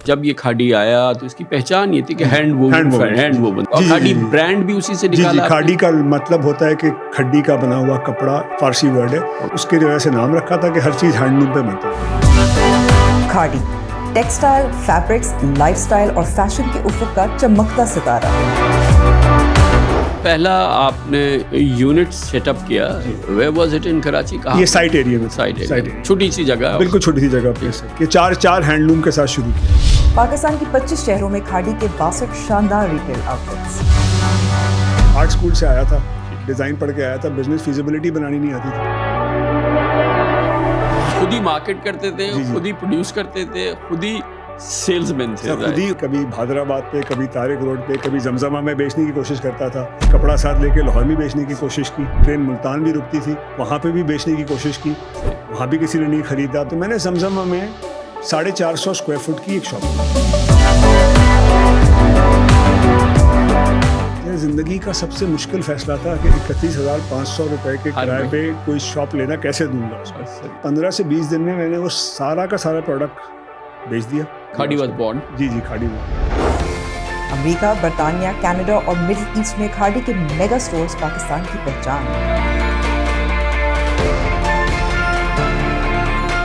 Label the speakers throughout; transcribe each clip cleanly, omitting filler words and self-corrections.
Speaker 1: جب یہ کھاڈی آیا تو اس کی پہچان یہ تھی کہ ہینڈ ووون اور کھاڈی برانڈ بھی اسی سے نکالا.
Speaker 2: کھاڈی کا مطلب ہوتا ہے کہ کھڈی کا بنا ہوا کپڑا، فارسی ورڈ ہے. اس کی وجہ سے نام رکھا تھا کہ ہر چیز ہینڈ لوم پہ بنتی ہے.
Speaker 3: Khaadi textile, fabrics, life style اور فیشن کے افق کا چمکتا ستارہ.
Speaker 1: پہلا آپ نے یونٹ سیٹ اپ کیا، where was it in Karachi? کہاں؟
Speaker 2: یہ سائٹ ایریا میں.
Speaker 1: چھوٹی سی جگہ،
Speaker 2: بالکل چھوٹی سی جگہ پہ کہ چار ہینڈ لوم کے ساتھ شروع کیا.
Speaker 3: پاکستان کی 25 شہروں میں کھاڈی کے 62 شاندار ریٹیل آؤٹلیٹس.
Speaker 2: آرٹ اسکول سے آیا تھا، ڈیزائن پڑھ کے آیا تھا، بزنس فیزیبلٹی بنانی نہیں آتی تھی.
Speaker 1: خود ہی مارکیٹ کرتے تھے، خود ہی پروڈیوس کرتے تھے، خود ہی سیلز مین تھے.
Speaker 2: خود ہی کبھی حیدرآباد پہ، کبھی طارق روڈ پہ، کبھی زمزمہ میں بیچنے کی کوشش کرتا تھا. کپڑا ساتھ لے کے لاہور میں بیچنے کی کوشش کی. ٹرین ملتان بھی رکتی تھی، وہاں پہ بھی بیچنے کی کوشش کی. وہاں بھی کسی نے نہیں خریدا. تو میں نے زمزمہ میں 450 اسکوائر فٹ کی ایک شاپ کی. زندگی کا سب سے مشکل فیصلہ تھا کہ 31,500 روپے کے کرائے پہ کوئی شاپ لینا کیسے دوں گا. 15 سے 20 دن میں نے وہ سارا کا سارا پروڈکٹ بیچ دیا.
Speaker 1: Khaadi was born.
Speaker 2: جی کھاڈی واز.
Speaker 3: امریکہ، برطانیہ، کینیڈا اور مڈل ایسٹ میں کھاڈی کے میگا سٹورز پاکستان کی پہچان.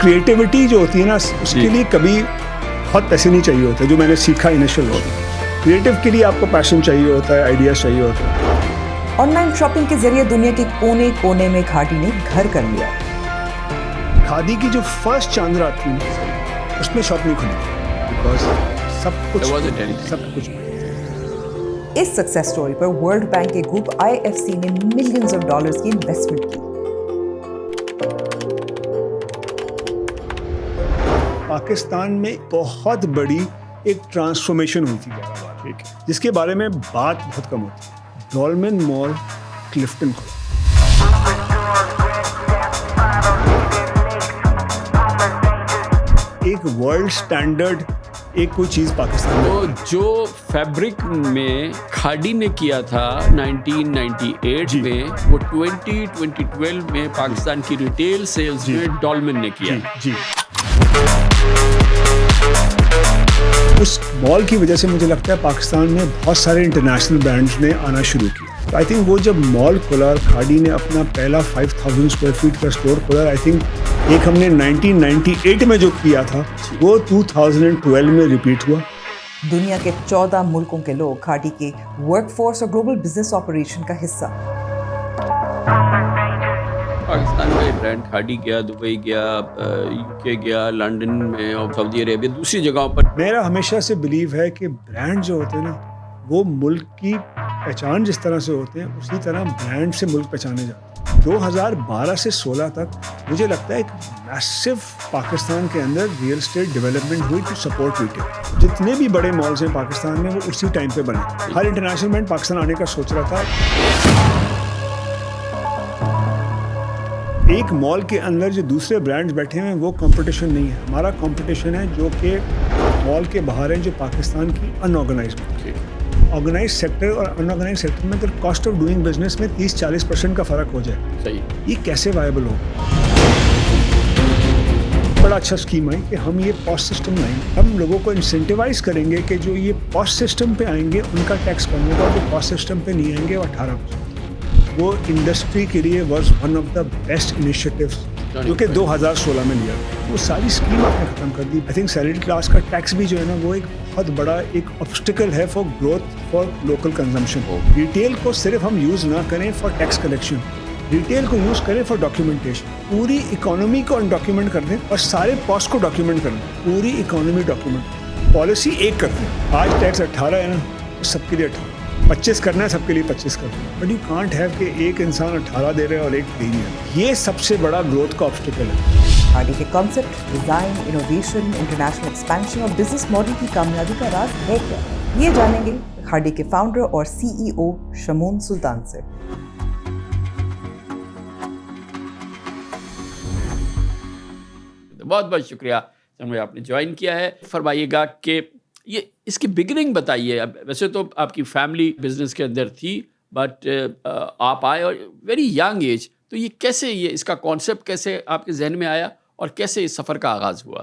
Speaker 2: کریٹیوٹی جو ہوتی ہے نا، اس کے لیے کبھی بہت پیسے نہیں چاہیے ہوتے. جو میں نے سیکھا انیشل وقت، کریٹیو کے لیے آپ کو پیشن چاہیے ہوتا ہے، آئیڈیاز چاہیے ہوتا ہے.
Speaker 3: آن لائن شاپنگ کے ذریعے دنیا کے کونے کونے میں کھاڈی نے گھر کر لیا.
Speaker 2: کھادی کی جو فرسٹ چاند رات تھی اس میں شاپ نہیں کھلی بیکاز سب کچھ.
Speaker 3: اس سکسیس سٹوری پر ورلڈ بینک کے گروپ IFC نے ملینز آف ڈالرز کی انویسٹمنٹ کی.
Speaker 2: پاکستان میں بہت بڑی ایک ٹرانسفارمیشن ہوئی تھی جس کے بارے میں بات بہت کم ہوتی ہے. ڈولمن مال کلفٹن کو ایک ورلڈ سٹینڈرڈ ایک کوئی چیز پاکستان میں.
Speaker 1: جو فیبرک میں کھاڈی نے کیا تھا 1998 میں، وہ 2012 میں پاکستان کی ریٹیل سیلز میں ڈولمن نے کیا.
Speaker 2: جی اس مال کی وجہ سے مجھے لگتا ہے پاکستان میں بہت سارے انٹرنیشنل برانڈز نے آنا شروع کیا. آئی تھنک وہ جب مال کھلا، کھاڈی نے اپنا پہلا 5000 اسکوائر فیٹ کا اسٹور کھولا. آئی تھنک ایک ہم نے 1998 میں جو کیا تھا وہ 2012 میں ریپیٹ ہوا.
Speaker 3: دنیا کے 14 ملکوں کے لوگ کھاڈی کے ورک فورس اور گلوبل بزنس آپریشن کا حصہ.
Speaker 1: پاکستان کا برانڈ کھاڈی گیا، دبئی گیا، UK گیا، لنڈن میں اور سعودی عربیہ، دوسری جگہوں پر.
Speaker 2: میرا ہمیشہ سے بلیو ہے کہ برانڈ جو ہوتے ہیں نا، وہ ملک کی پہچان جس طرح سے ہوتے ہیں اسی طرح برانڈ سے ملک پہچانے جاتے ہیں. 2012 سے 16 تک مجھے لگتا ہے ایک میسو پاکستان کے اندر ریئل اسٹیٹ ڈیولپمنٹ ہوئی ٹو سپورٹ ریٹیل. جتنے بھی بڑے مالز ہیں پاکستان میں وہ اسی ٹائم پہ بنے. ہر انٹرنیشنل برانڈ پاکستان آنے کا سوچ رہا تھا. ایک مال کے اندر جو دوسرے برانڈز بیٹھے ہیں وہ کمپٹیشن نہیں ہے. ہمارا کمپٹیشن ہے جو کہ مال کے باہر ہیں، جو پاکستان کی ان آرگنائز آرگنائز سیکٹر اور ان آرگنائز سیکٹر میں اگر کاسٹ آف ڈوئنگ بزنس میں 30-40% کا فرق ہو جائے.
Speaker 1: صحیح.
Speaker 2: یہ کیسے وائبل ہو؟ بڑا اچھا اسکیم ہے کہ ہم یہ پوسٹ سسٹم لائیں گے. ہم لوگوں کو انسینٹیوائز کریں گے کہ جو یہ پوسٹ سسٹم پہ آئیں گے ان کا ٹیکس کم ہوگا، جو پوسٹ سسٹم پہ نہیں آئیں گے وہ 18%. وہ انڈسٹری کے لیے was one of the best initiatives جو کہ 2016 میں لیا. وہ ساری اسکیم آپ نے ختم کر دی. آئی تھنک سیلری کلاس کا ٹیکس بھی جو ہے نا وہ ایک بہت بڑا ایک آبسٹیکل ہے for growth for local consumption. Retail کو صرف ہم یوز نہ کریں فار ٹیکس کلیکشن، ریٹیل کو یوز کریں فار ڈاکیومنٹیشن. پوری اکانومی کو ڈاکیومنٹ کر دیں اور سارے پوسٹ کو ڈاکیومنٹ کر دیں. پوری اکانومی ڈاکیومنٹ، پالیسی ایک کر دیں. آج ٹیکس 18 ہے نا، سب کے لیے 18. 25 کرنا ہے، سب کے لیے 25 کرنا ہے. بٹ یو کانٹ ہیو کہ ایک انسان 18 دے رہے ہیں اور ایک دے رہی ہے. یہ سب سے بڑا گروتھ کا آبسٹیکل ہے.
Speaker 3: کھاڈی کے concept, design, innovation, international expansion اور بزنس ماڈل کی کامیابی کا راز ہے کیا؟ یہ جانیں گے کھاڈی کے فاؤنڈر اور CEO شمون سلطان سے.
Speaker 1: بہت بہت شکریہ جناب، آپ نے جوائن کیا ہے. فرمائیے گا کہ یہ اس کی بگننگ بتائیے. ویسے تو آپ کی فیملی بزنس کے اندر تھی، بٹ آپ آئے اور ویری ینگ ایج، تو یہ کیسے، یہ اس کا کانسیپٹ کیسے آپ کے ذہن میں آیا اور کیسے اس سفر کا آغاز ہوا؟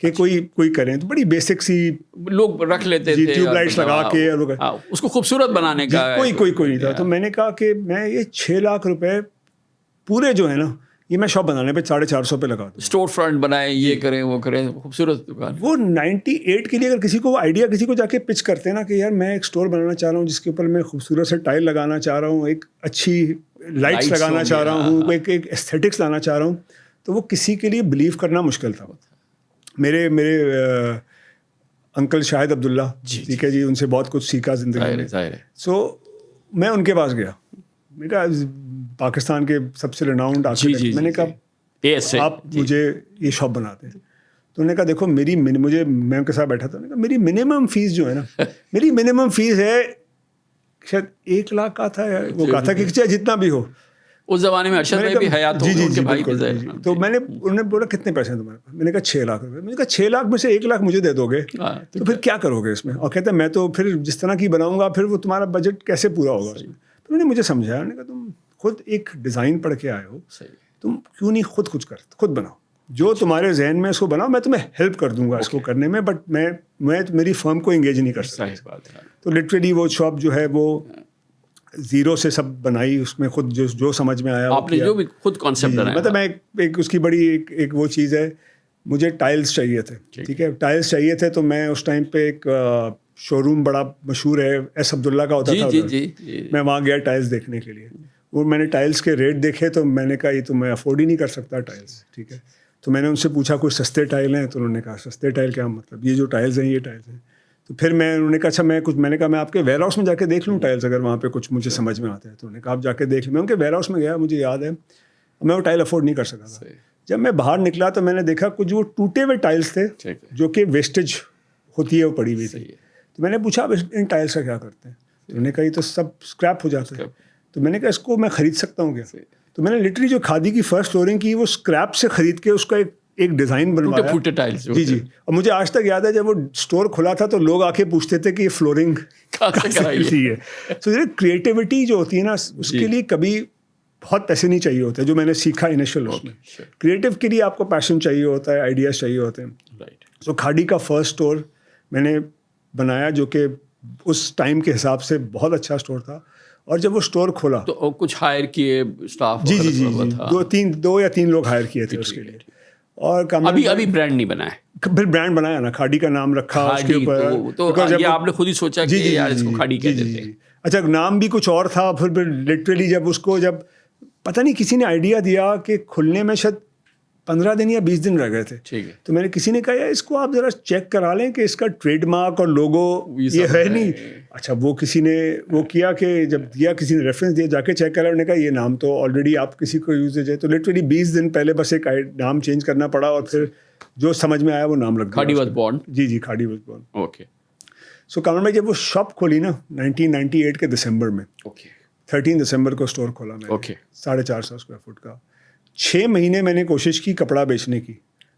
Speaker 2: کہ کوئی کریں, تو بڑی بیسک سی
Speaker 1: لوگ رکھ لیتے تھے
Speaker 2: ٹیوب لائٹس لگا کے,
Speaker 1: اس کو خوبصورت بنانے کا
Speaker 2: کوئی نہیں تھا. تو میں نے کہا کہ میں یہ 6 لاکھ روپے پورے جو ہے نا یہ میں شاپ بنانے پہ 450 پہ لگا دوں.
Speaker 1: اسٹور فرنٹ بنائیں, یہ کریں وہ کریں, خوبصورت دکان.
Speaker 2: وہ 98 کے لیے اگر کسی کو آئیڈیا کسی کو جا کے پچ کرتے ہیں نا کہ یار میں ایک اسٹور بنانا چاہ رہا ہوں جس کے اوپر میں خوبصورت سے ٹائل لگانا چاہ رہا ہوں, ایک اچھی لائٹس لگانا چاہ رہا ہوں, ایک ایستھیٹکس لانا چاہ رہا ہوں, تو وہ کسی کے لیے بلیو کرنا مشکل تھا. میرے انکل شاہد عبداللہ, ٹھیک ہے جی, ان سے بہت کچھ سیکھا زندگی میں. سو میں ان کے پاس گیا, میں نے کہا پاکستان کے سب سے ریناؤنڈ آرکیٹیکٹ, میں نے کہا آپ مجھے یہ شاپ بناتے ہیں. تو انہوں نے کہا دیکھو میں ان کے ساتھ بیٹھا تھا, میری منیمم فیس جو ہے نا میری منیمم فیس ہے شاید 1 لاکھ کا تھا, وہ کہا تھا کہ چاہے جتنا بھی ہو.
Speaker 1: اس زمانے میں ارشد بھائی بھی حیات ہو ان کے بھائی بھی.
Speaker 2: تو انہوں نے بولا کتنے پیسے ہیں تمہارے پاس, میں نے کہا 6 لاکھ روپے. میں نے کہا 6 لاکھ میں سے 1 لاکھ مجھے دے دو گے تو پھر کیا کرو گے اس میں؟ اور کہتے ہیں میں تو پھر جس طرح کی بناؤں گا پھر وہ تمہارا بجٹ کیسے پورا ہوگا اس میں. تو انہوں نے مجھے سمجھایا, انہوں نے کہا تم خود ایک ڈیزائن پڑھ کے آئے ہو, تم کیوں نہیں خود بناؤ, جو تمہارے ذہن میں اس کو بناؤ, میں تمہیں ہیلپ کر دوں گا اس کو کرنے میں, بٹ میں میری فرم کو انگیج نہیں کر سکتا. تو لٹرلی وہ شاپ جو ہے وہ زیرو سے سب بنائی, اس میں خود جو سمجھ میں آیا
Speaker 1: آپ نے جو بھی خود کانسیپٹ بنایا.
Speaker 2: مطلب میں ایک اس کی بڑی ایک وہ چیز ہے, مجھے ٹائلز چاہیے تھے, ٹھیک ہے, ٹائلز چاہیے تھے. تو میں اس ٹائم پہ ایک شو روم بڑا مشہور ہے ایس عبداللہ کا ہوتا تھا, میں وہاں گیا ٹائلز دیکھنے کے لیے. وہ میں نے ٹائلز کے ریٹ دیکھے تو میں نے کہا یہ تو میں افورڈ ہی نہیں کر سکتا ٹائلز, ٹھیک ہے. تو میں نے ان سے پوچھا کوئی سستے ٹائل ہیں, تو انہوں نے کہا سستے ٹائل کیا مطلب, یہ جو ٹائلز ہیں یہ ٹائلز ہیں. تو پھر انہوں نے کہا اچھا میں نے کہا میں آپ کے ویئر ہاؤس میں جا کے دیکھ لوں ٹائلز, اگر وہاں پہ کچھ مجھے سمجھ میں آتا ہے. تو انہوں نے کہا آپ جا کے دیکھ لیں. میں ان کے ویئر ہاؤس میں گیا, مجھے یاد ہے میں وہ ٹائل افورڈ نہیں کر سکا تھا. جب میں باہر نکلا تو میں نے دیکھا کچھ وہ ٹوٹے ہوئے ٹائلز تھے جو کہ ویسٹیج ہوتی ہے وہ پڑی ہوئی تھی. تو میں نے پوچھا اب ان ٹائلز کا کیا کرتے ہیں؟ تو انہوں نے کہا یہ تو سب اسکریپ ہو جاتا ہے. تو میں نے کہا اس کو میں خرید سکتا ہوں کیا؟ تو میں نے لٹرلی جو کھادی کی فرسٹ فلورنگ کی وہ اسکریپ سے خرید کے اس کا ایک ڈیزائن بنوایا. جی. اور مجھے آج تک یاد ہے جب وہ اسٹور کھلا تھا تو لوگ آ کے پوچھتے تھے کہ یہ فلورنگ ہے. تو کریٹیوٹی جو ہوتی ہے نا اس کے لیے کبھی بہت پیسے نہیں چاہیے ہوتے, جو میں نے سیکھا انیشیل اس میں. کریٹیو کے لیے آپ کو پیشن چاہیے ہوتا ہے, آئیڈیاز چاہیے ہوتے ہیں. تو کھاڑی کا فرسٹ اسٹور میں نے بنایا جو کہ اس ٹائم کے حساب سے بہت اچھا اسٹور تھا. اور جب وہ اسٹور کھولا
Speaker 1: تو کچھ ہائر کیے اسٹاف,
Speaker 2: جی 2 یا 3 لوگ ہائر کیے تھے اس کے لیے. اور
Speaker 1: ابھی برانڈ نہیں بنا ہے,
Speaker 2: پھر برانڈ بنایا نا, کھاڑی کا نام رکھا اس کے اوپر.
Speaker 1: تو یہ آپ نے خود ہی سوچا کہ یار اس کو کھاڑی کہہ دیتے ہیں.
Speaker 2: اچھا نام بھی کچھ اور تھا. پھر لٹرلی جب پتہ نہیں کسی نے آئیڈیا دیا کہ کھلنے میں شاید 15 دن یا 20 دن رہ گئے تھے. تو میں نے کسی نے کہا یار اس کو آپ ذرا چیک کرا لیں کہ اس کا ٹریڈ مارک اور لوگو یہ ہے نہیں. اچھا وہ کسی نے وہ کیا کہ جب دیا کسی نے ریفرنس دیا, جا کے چیک کرا, انہوں نے کہا یہ نام تو آلریڈی آپ کسی کو یوزیج ہے. تو لٹرلی 20 دن پہلے بس ایک نام چینج کرنا پڑا اور پھر جو سمجھ میں آیا وہ نام لگ گیا.
Speaker 1: Khaadi was born.
Speaker 2: جی Khaadi was born.
Speaker 1: Okay.
Speaker 2: So Kamran بھائی جب وہ شاپ کھولی نا 1998 کے دسمبر میں, 13 دسمبر کو اسٹور کھولا میں, 450 اسکوائر فٹ کا. 6 مہینے میں نے کوشش کی کپڑا بیچنے کی,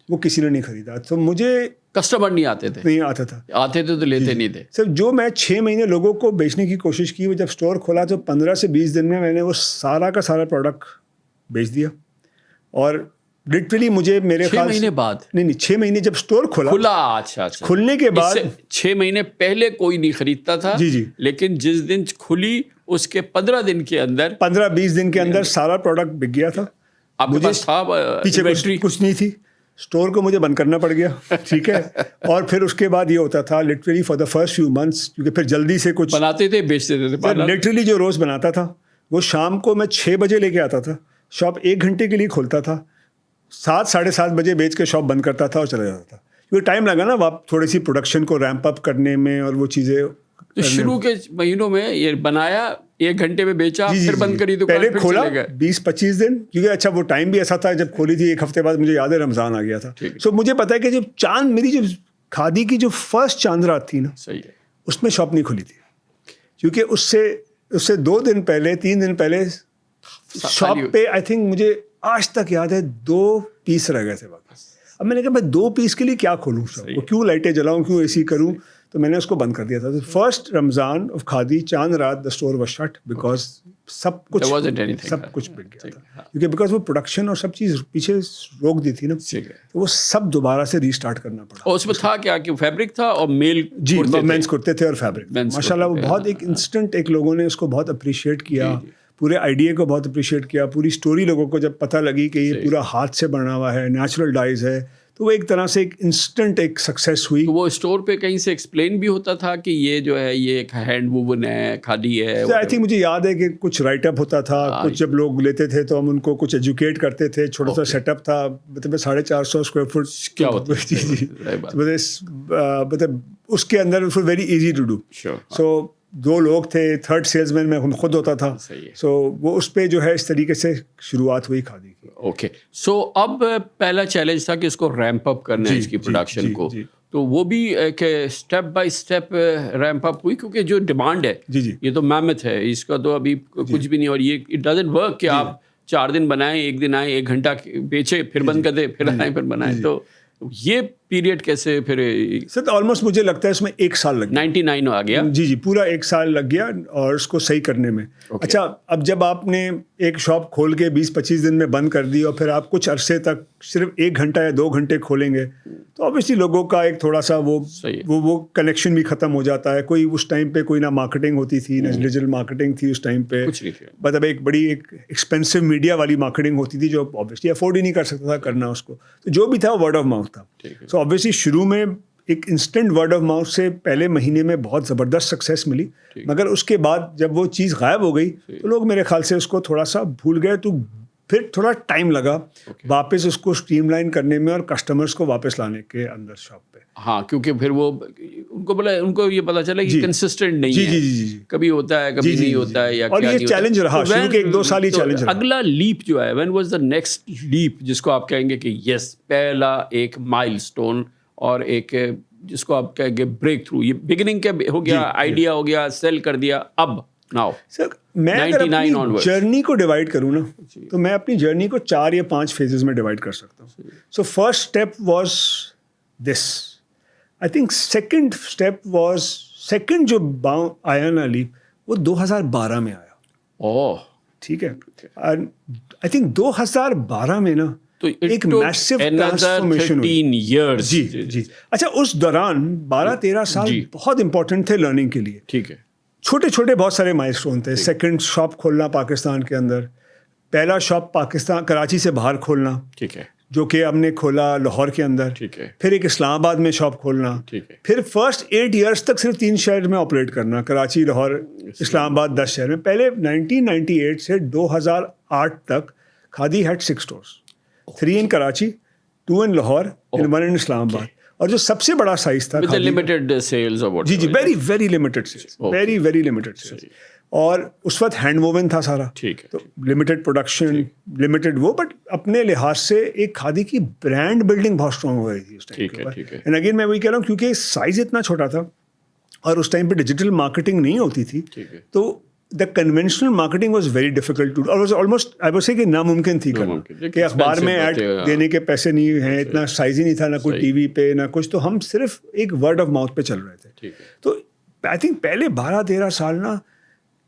Speaker 2: وہ کسی نے نہیں خریدا. تو مجھے
Speaker 1: کسٹمر نہیں آتے تھے.
Speaker 2: نہیں آتا تھا.
Speaker 1: آتے تھے تو لیتے نہیں تھے.
Speaker 2: صرف جو میں 6 مہینے لوگوں کو بیچنے کی کوشش کی, وہ جب اسٹور کھولا تو 15 سے 20 دن میں نے وہ سارا کا سارا پروڈکٹ بیچ دیا. اور لٹرلی مجھے میرے
Speaker 1: 6 مہینے بعد
Speaker 2: نہیں 6 مہینے جب اسٹور کھلا.
Speaker 1: اچھا
Speaker 2: کھلنے کے بعد
Speaker 1: 6 مہینے پہلے کوئی نہیں خریدتا تھا.
Speaker 2: جی
Speaker 1: لیکن جس دن کھلی اس کے 15 دن کے اندر
Speaker 2: 15-20 دن کے اندر سارا پروڈکٹ بک گیا تھا.
Speaker 1: آپ کے پاس تھا
Speaker 2: پیچھے کچھ نہیں تھی. اسٹور کو مجھے بند کرنا پڑ گیا, ٹھیک ہے. اور پھر اس کے بعد یہ ہوتا تھا literally for the first few months, کیونکہ پھر جلدی سے کچھ
Speaker 1: بناتے تھے بیچتے تھے.
Speaker 2: لٹرلی جو روز بناتا تھا وہ شام کو میں 6 بجے لے کے آتا تھا. شاپ 1 گھنٹے کے لیے کھولتا تھا, 7-7:30 بجے بیچ کے شاپ بند کرتا تھا اور چلا جاتا تھا. کیونکہ ٹائم لگا نا آپ تھوڑی سی پروڈکشن کو ریمپ اپ کرنے میں اور وہ چیزیں.
Speaker 1: تو شروع کے مہینوں میں یہ بنایا, 1 گھنٹے میں بیچا, پھر بند کری. تو
Speaker 2: پہلے کھولا 20-25 دن, کیونکہ اچھا وہ ٹائم بھی ایسا تھا جب کھولی تھی 1 ہفتے بعد مجھے یاد ہے رمضان آ گیا تھا. سو مجھے پتا ہے کہ جب چاند میری جو کھادی کی جو فرسٹ چاند رات تھی نا,
Speaker 1: صحیح ہے,
Speaker 2: اس میں شاپ نہیں کھلی تھی. کیونکہ اس سے 2 دن پہلے 3 دن پہلے شاپ پہ آئی تھنک مجھے آج تک یاد ہے 2 پیس رہ گئے تھے واپس. اب میں نے کہا میں 2 پیس کے لیے کیا کھولوں شاپ کو, کیوں لائٹیں جلاؤں, کیوں اے سی کروں. تو میں نے اس کو بند کر دیا تھا. First Ramzan of Khaadi Chand Raat the store was shut because سب کچھ بک گیا تھا, کیونکہ بیکاز وہ پروڈکشن اور سب چیز پیچھے روک دی تھی نا, تو وہ سب دوبارہ سے ریسٹارٹ کرنا پڑا.
Speaker 1: اور اس میں تھا کیا کہ فیبرک تھا اور میل
Speaker 2: جی مینس کرتے تھے اور فیبرک. ماشاء اللہ وہ بہت ایک انسٹنٹ, ایک لوگوں نے اس کو بہت اپریشیٹ کیا, پورے آئیڈیا کو بہت اپریشیٹ کیا, پوری اسٹوری لوگوں کو جب پتہ لگی کہ یہ پورا ہاتھ سے بنا ہوا ہے, نیچرل ڈائز ہے, تو وہ ایک طرح سے ایک انسٹنٹ ایک سکسیس ہوئی.
Speaker 1: وہ اسٹور پہ کہیں سے ایکسپلین بھی ہوتا تھا کہ یہ جو ہے یہ ایک ہینڈ ووون ہے, کھادی ہے.
Speaker 2: آئی تھنک مجھے یاد ہے کہ کچھ رائٹ اپ ہوتا تھا, کچھ جب لوگ لیتے تھے تو ہم ان کو کچھ ایجوکیٹ کرتے تھے. چھوٹا سا سیٹ اپ تھا, مطلب 450 اسکوائر فٹ
Speaker 1: کیا ہوتا
Speaker 2: ہے. جی مطلب اس کے اندر ویری ایزی ٹو ڈو. سو 2 لوگ تھے, تھرڈ سیلز مین میں خود ہوتا تھا. سو وہ اس پہ جو ہے اس طریقے سے شروعات ہوئی کھادی کی.
Speaker 1: اوکے, سو اب پہلا چیلنج تھا کہ اس کو ریمپ اپ کرنا ہے اس کی پروڈکشن کو, تو وہ بھی ایک اسٹیپ بائی اسٹیپ ریمپ اپ ہوئی, کیونکہ جو ڈیمانڈ ہے یہ تو میمتھ ہے, اس کا تو ابھی کچھ بھی نہیں. اور یہ اٹ ڈزنٹ ورک کہ آپ 4 دن بنائیں, 1 دن آئیں, 1 گھنٹہ بیچے, پھر بند کر دیں, پھر آئیں, پھر بنائیں. تو یہ پیریڈ کیسے پھر
Speaker 2: سر آلموسٹ مجھے لگتا ہے اس میں 1 سال لگ گیا.
Speaker 1: 99 آ گیا.
Speaker 2: جی پورا 1 سال لگ گیا اور اس کو صحیح کرنے میں. اچھا, اب جب آپ نے ایک شاپ کھول کے 20-25 دن میں بند کر دی اور پھر آپ کچھ عرصے تک صرف 1 گھنٹہ یا 2 گھنٹے کھولیں گے, تو اوبیسلی لوگوں کا ایک تھوڑا سا وہ کنیکشن بھی ختم ہو جاتا ہے. کوئی اس ٹائم پہ کوئی نہ مارکیٹنگ ہوتی تھی, نہ ڈیجیٹل مارکیٹنگ تھی اس ٹائم پہ, مطلب ایک بڑی ایک ایکسپینسو میڈیا والی مارکیٹنگ ہوتی تھی جو اوبیسلی افورڈ ہی نہیں کر سکتا تھا کرنا اس کو. تو جو بھی تھا ورڈ آف ماؤتھ تھا. سو اوبیسلی شروع میں ایک انسٹنٹ ورڈ آف ماؤتھ سے پہلے مہینے میں بہت زبردست سکسیس ملی, مگر اس کے بعد جب وہ چیز غائب ہو گئی تو لوگ میرے خیال سے اس کو تھوڑا سا بھول گئے. تو پھر تھوڑا ٹائم لگا واپس اس کو اسٹریم لائن کرنے میں اور کسٹمرس کو واپس لانے کے اندر شاپ پہ.
Speaker 1: ہاں, کیونکہ پھر وہ ان کو یہ پتا چلا کہ کنسسٹنٹ نہیں ہے. جی کبھی ہوتا ہے, کبھی نہیں ہوتا ہے, یا
Speaker 2: اور یہ چیلنج رہا شروع کے 1-2 سال ہی چیلنج رہا.
Speaker 1: اگلا لیپ جو ہے, وین واز دا نیکسٹ لیپ جس کو آپ کہیں گے کہ یس پہلا ایک مائل اسٹون اور ایک جس کو آپ کہیں گے بریک تھرو, یہ بگننگ کا ہو گیا, آئیڈیا ہو گیا, سیل کر دیا, اب ناؤ
Speaker 2: سر میں اگر اپنی جرنی کو ڈیوائڈ کروں نا تو میں اپنی جرنی کو 4 یا 5 فیزز میں ڈیوائڈ کر سکتا ہوں. So first step was this, I think second step was, second جو آیا نا لیپ وہ 2012 میں آیا.
Speaker 1: اوہ
Speaker 2: ٹھیک ہے, آئی تھنک 2012 میں نا
Speaker 1: تو
Speaker 2: ایک میسو ٹرانسفارمیشن ہوئی. جی اچھا, اس دوران 12-13 سال بہت امپورٹنٹ تھے لرننگ کے لیے.
Speaker 1: ٹھیک ہے,
Speaker 2: چھوٹے چھوٹے بہت سارے مائل اسٹون تھے. سیکنڈ شاپ کھولنا پاکستان کے اندر, پہلا شاپ پاکستان کراچی سے باہر کھولنا, ٹھیک ہے, جو کہ ہم نے کھولا لاہور کے اندر, ٹھیک ہے, پھر ایک اسلام آباد میں شاپ کھولنا, ٹھیک ہے, پھر فرسٹ 8 ایئرس تک صرف 3 شہر میں آپریٹ کرنا, کراچی, لاہور, اسلام آباد, 10 شہر میں. پہلے 1998 سے 2008 تک Khaadi had 6 stores, 3 in Karachi, 2 in Lahore, 1 in Islamabad. اور جو سب سے بڑا سائز تھا
Speaker 1: لمیٹڈ سیلز,
Speaker 2: جی very limited sales, very limited sales. اور اس وقت ہینڈ ووون تھا سارا, ٹھیک ہے, تو لمیٹڈ پروڈکشن, لمیٹڈ وہ, بٹ اپنے لحاظ سے ایک کھادی کی برانڈ بلڈنگ بہت اسٹرانگ ہو رہی تھی اس ٹائم پہ. اینڈ اگین میں وہی کہہ رہا ہوں, کیونکہ سائز اتنا چھوٹا تھا اور اس ٹائم پہ ڈیجیٹل مارکیٹنگ نہیں ہوتی تھی, تو the conventional marketing was very difficult to, اور آلموسٹ آئی وڈ سے کہ ناممکن تھی کرنا, کہ اخبار میں ایڈ دینے کے پیسے نہیں ہیں, اتنا سائز ہی نہیں تھا, نہ کوئی ٹی وی پہ نہ کچھ, تو ہم صرف ایک ورڈ آف ماؤتھ پہ چل رہے تھے. تو آئی تھنک پہلے 12-13 سال نا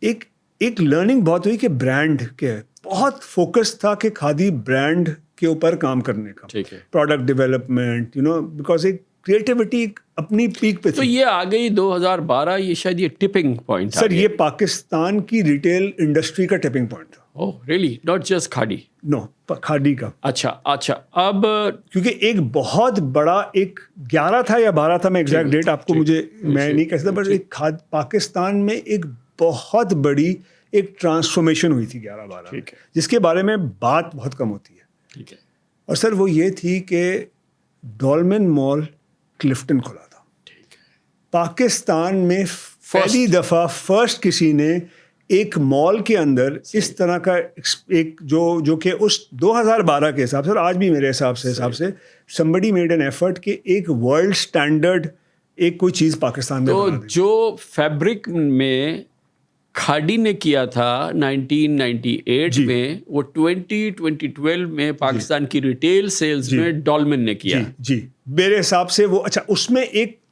Speaker 2: ایک لرننگ بہت ہوئی کہ برانڈ کے بہت فوکس تھا کہ کھادی برانڈ کے اوپر کام کرنے کا, پروڈکٹ ڈیولپمنٹ, بیکاز ایک کریٹیوٹی اپنی پیک پہ تھی.
Speaker 1: تو یہ آ گئی 2012, یہ شاید یہ ٹپنگ پوائنٹ
Speaker 2: سر, یہ پاکستان کی ریٹیل انڈسٹری کا ٹپنگ پوائنٹ تھا.
Speaker 1: اوہ ریئلی, ناٹ جسٹ کھادی.
Speaker 2: نو, کھادی کا.
Speaker 1: اچھا, اب
Speaker 2: کیونکہ ایک بہت بڑا ایک 11 تھا یا 12 تھا, میں ایگزیکٹ ڈیٹ آپ کو میں نہیں کہہ سکتا, بٹ ایک پاکستان میں ایک بہت بڑی ایک ٹرانسفارمیشن ہوئی تھی 11-12, جس کے بارے میں بات بہت کم ہوتی ہے. ٹھیک ہے, اور سر وہ یہ تھی کہ ڈولمن مال کلفٹن کھولا تھا. ٹھیک ہے, پاکستان میں پہلی دفعہ فرسٹ کسی نے ایک مال کے اندر اس طرح کا ایک جو کہ اس 2012 کے حساب سے, اور آج بھی میرے حساب سے somebody made an effort کہ ایک ورلڈ اسٹینڈرڈ ایک کوئی چیز پاکستان میں.
Speaker 1: تو جو فیبرک میں کھاڈی نے کیا تھا 1998 میں, وہ 2012 میں پاکستان کی ریٹیل سیلز میں ڈولمن نے کیا.
Speaker 2: جی میرے حساب سے وہ, اچھا اس میں ایک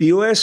Speaker 2: POS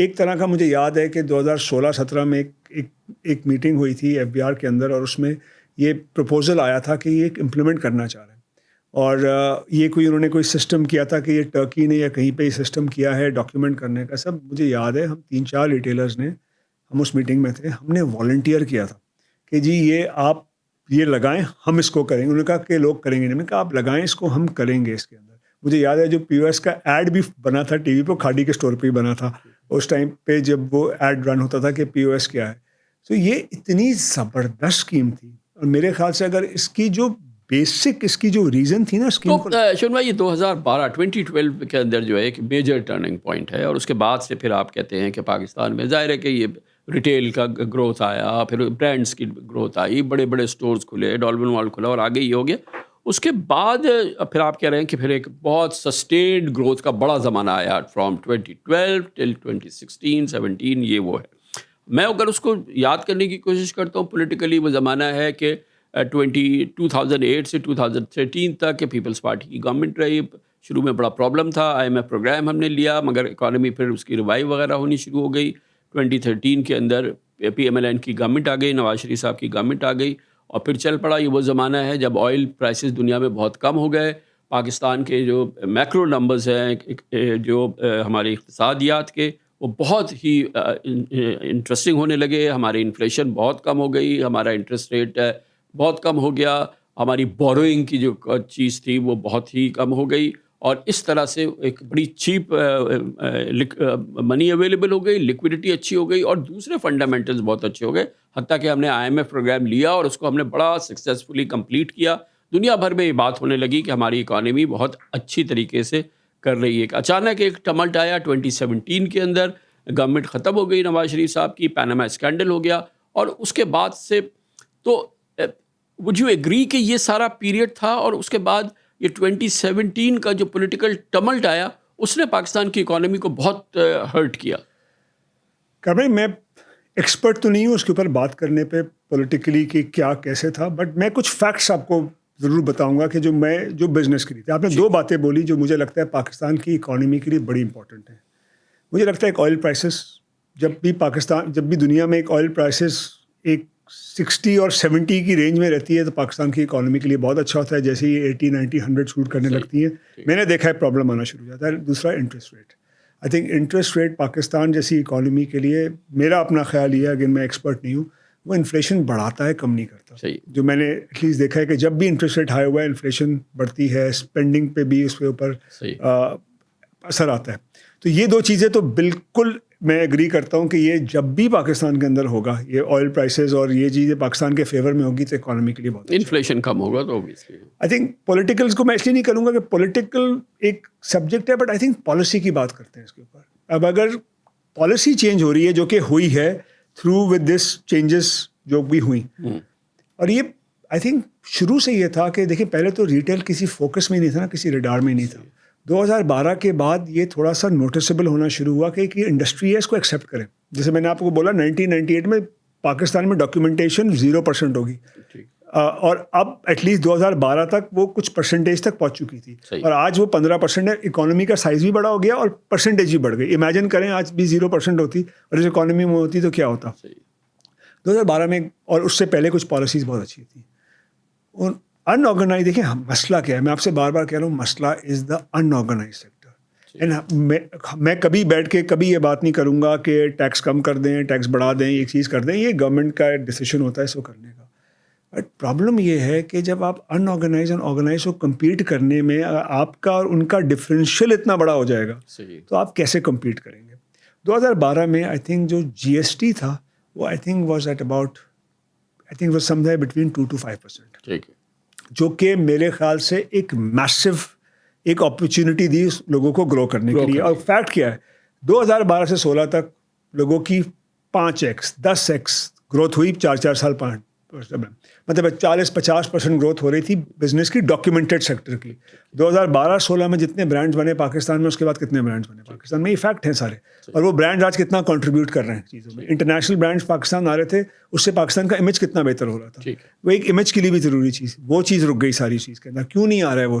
Speaker 2: ایک طرح کا مجھے یاد ہے کہ 2016-17 میں ایک میٹنگ ہوئی تھی FBR کے اندر، اور اس میں یہ پروپوزل آیا تھا کہ یہ ایک امپلیمنٹ کرنا چاہ رہے ہیں، اور یہ انہوں نے کوئی سسٹم کیا تھا کہ یہ ٹرکی نے یا کہیں پہ یہ سسٹم کیا ہے ڈاکیومنٹ کرنے کا. سب مجھے یاد ہے، ہم 3-4 ریٹیلرز نے، ہم اس میٹنگ میں تھے، ہم نے والنٹیئر کیا تھا کہ جی یہ آپ یہ لگائیں، ہم اس کو کریں گے. انہوں نے کہا کہ لوگ کریں گے نہیں. میں نے کہا آپ لگائیں اس کو، ہم کریں گے اس کے اندر. مجھے یاد ہے جو POS کا ایڈ بھی بنا تھا ٹی وی پہ، کھاڑی کے اسٹور پہ ہی بنا تھا اس ٹائم پہ جب وہ ایڈ رن ہوتا تھا کہ POS کیا ہے. تو یہ اتنی زبردست اسکیم تھی، اور میرے خیال سے اگر اس کی جو بیسک اس کی جو ریزن تھی نا اسکیم کو،
Speaker 1: شون بھائی یہ 2012 کے اندر جو ہے ایک میجر ٹرننگ پوائنٹ ہے، اور اس کے بعد سے پھر آپ کہتے ہیں کہ پاکستان میں ظاہر ہے کہ یہ ریٹیل کا گروتھ آیا، پھر برانڈس کی گروتھ آئی، بڑے بڑے سٹورز کھلے، ڈالفن مال کھلا، اور آگے یہ ہو گیا. اس کے بعد پھر آپ کہہ رہے ہیں کہ پھر ایک بہت سسٹینڈ گروتھ کا بڑا زمانہ آیا فرام 2012 ٹل 2016-17. یہ وہ ہے. میں اگر اس کو یاد کرنے کی کوشش کرتا ہوں پولیٹیکلی، وہ زمانہ ہے کہ 2008 سے 2013 تک کہ پیپلز پارٹی کی گورنمنٹ رہی. شروع میں بڑا پرابلم تھا، IMF پروگرام ہم نے لیا، مگر اکانومی پھر اس کی ریوائیو وغیرہ ہونی شروع ہو گئی. 2013 کے اندر PMLN کی گورنمنٹ آ گئی، نواز شریف صاحب کی گورنمنٹ آ گئی، اور پھر چل پڑا. یہ وہ زمانہ ہے جب آئل پرائسز دنیا میں بہت کم ہو گئے. پاکستان کے جو میکرو نمبرز ہیں جو ہمارے اقتصادیات کے، وہ بہت ہی انٹرسٹنگ ہونے لگے. ہماری انفلیشن بہت کم ہو گئی، ہمارا انٹرسٹ ریٹ بہت کم ہو گیا، ہماری بوروئنگ کی جو چیز تھی وہ بہت ہی کم ہو گئی، اور اس طرح سے ایک بڑی چیپ منی اویلیبل ہو گئی، لیکوڈیٹی اچھی ہو گئی، اور دوسرے فنڈامنٹلز بہت اچھے ہو گئے. حتیٰ کہ ہم نے IMF پروگرام لیا اور اس کو ہم نے بڑا سکسیزفلی کمپلیٹ کیا. دنیا بھر میں یہ بات ہونے لگی کہ ہماری اکانومی بہت اچھی طریقے سے کر رہی ہے. اچانک ایک ٹملٹ آیا 2017 کے اندر، گورنمنٹ ختم ہو گئی نواز شریف صاحب کی، پیناما اسکینڈل ہو گیا، اور اس کے بعد سے تو وڈ یو ایگری کہ یہ سارا پیریڈ تھا، اور اس کے بعد یہ 2017 کا جو پولیٹیکل ٹملٹ آیا اس نے پاکستان کی اکانومی کو بہت ہرٹ کیا.
Speaker 2: بھائی میں ایکسپرٹ تو نہیں ہوں اس کے اوپر بات کرنے پہ پولیٹیکلی کہ کیا کیسے تھا، بٹ میں کچھ فیکٹس آپ کو ضرور بتاؤں گا کہ جو بزنس کی تھی. آپ نے 2 باتیں بولی جو مجھے لگتا ہے پاکستان کی اکانومی کے لیے بڑی امپورٹنٹ ہیں. مجھے لگتا ہے ایک آئل پرائسز، جب بھی دنیا میں ایک آئل پرائسز ایک 60 اور 70 کی رینج میں رہتی ہے تو پاکستان کی اکانومی کے لیے بہت اچھا ہوتا ہے. جیسے ہی 80, 90, 100 شوٹ کرنے لگتی ہے، میں نے دیکھا ہے پرابلم آنا شروع ہو جاتا ہے. دوسرا interest rate. I think interest rate Pakistan جیسی اکانومی کے لیے، میرا اپنا خیال یہ ہے، اگر میں ایکسپرٹ نہیں ہوں، وہ انفلیشن بڑھاتا ہے، کم نہیں کرتا. جو میں نے ایٹ لیسٹ دیکھا ہے کہ جب بھی انٹرسٹ ریٹ ہائی ہوا ہے انفلیشن بڑھتی ہے، اسپینڈنگ پہ بھی اس کے اوپر اثر آتا ہے. تو یہ 2 چیزیں تو بالکل میں ایگری کرتا ہوں کہ یہ جب بھی پاکستان کے اندر ہوگا، یہ آئل پرائسز اور یہ چیزیں پاکستان کے فیور میں ہوگی تو اکانومی کے لیے بہت
Speaker 1: انفلیشن کم ہوگا. تو
Speaker 2: آئی تھنک پولیٹیکلس کو میں اس لیے نہیں کروں گا کہ پولیٹیکل ایک سبجیکٹ ہے، بٹ آئی تھنک پالیسی کی بات کرتے ہیں اس کے اوپر. اب اگر پالیسی چینج ہو رہی ہے، جو کہ ہوئی ہے تھرو ود دس چینجز جو بھی ہوئی، اور یہ آئی تھنک شروع سے یہ تھا کہ دیکھیں پہلے تو ریٹیل کسی فوکس میں نہیں تھا نا، کسی ریڈار میں نہیں تھا. 2012 کے بعد یہ تھوڑا سا نوٹسیبل ہونا شروع ہوا کہ یہ انڈسٹری ہے، اس کو ایکسیپٹ کریں. جیسے میں نے آپ کو بولا 1998 میں پاکستان میں ڈاکیومنٹیشن 0% ہوگی، اور اب ایٹ لیسٹ 2012 تک وہ کچھ پرسنٹیج تک پہنچ چکی تھی، اور آج وہ 15% ہے. اکانومی کا سائز بھی بڑا ہو گیا اور پرسنٹیج بھی بڑھ گئی. امیجن کریں آج بھی 0% ہوتی اور اس اکانومی میں ہوتی تو کیا ہوتا. 2012 میں اور اس سے پہلے کچھ پالیسیز بہت اچھی تھیں. ان آرگنائز، دیکھیں مسئلہ کیا ہے، میں آپ سے بار بار کہہ رہا ہوں، مسئلہ از دا ان آرگنائز سیکٹر. میں کبھی بیٹھ کے کبھی یہ بات نہیں کروں گا کہ ٹیکس کم کر دیں، ٹیکس بڑھا دیں، ایک چیز کر دیں. یہ گورنمنٹ کا ڈیسیشن ہوتا ہے اس کو کرنے کا. بٹ پرابلم یہ ہے کہ جب آپ ان آرگنائز اور آرگنائز کو کمپیٹ کرنے میں آپ کا اور ان کا ڈفرینشیل اتنا بڑا ہو جائے گا تو آپ کیسے کمپیٹ کریں گے. 2012 میں آئی تھنک جو GST تھا وہ I think was at about was somewhere between 2 to 5%، جو کہ میرے خیال سے ایک میسو ایک اپرچونٹی دی اس لوگوں کو گرو کرنے کے لیے. اور فیکٹ کیا ہے، 2012 سے 16 تک لوگوں کی 5x 10x گروتھ ہوئی، 4 سال 5، مطلب 40-50% گروتھ ہو رہی تھی بزنس کی، ڈاکیومنٹڈ سیکٹر کی. 2012-16 میں جتنے برانڈز بنے پاکستان میں، اس کے بعد کتنے برانڈز بنے پاکستان میں، یہ فیکٹ ہیں سارے. اور وہ برانڈز آج کتنا کنٹریبیوٹ کر رہے ہیں چیزوں میں. انٹرنیشنل برانڈز پاکستان آ رہے تھے، اس سے پاکستان کا امیج کتنا بہتر ہو رہا تھا. وہ ایک امیج کے لیے بھی ضروری چیز، وہ چیز رک گئی ساری چیز کے اندر. کیوں نہیں آ رہا ہے وہ؟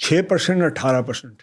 Speaker 2: 6% 18%,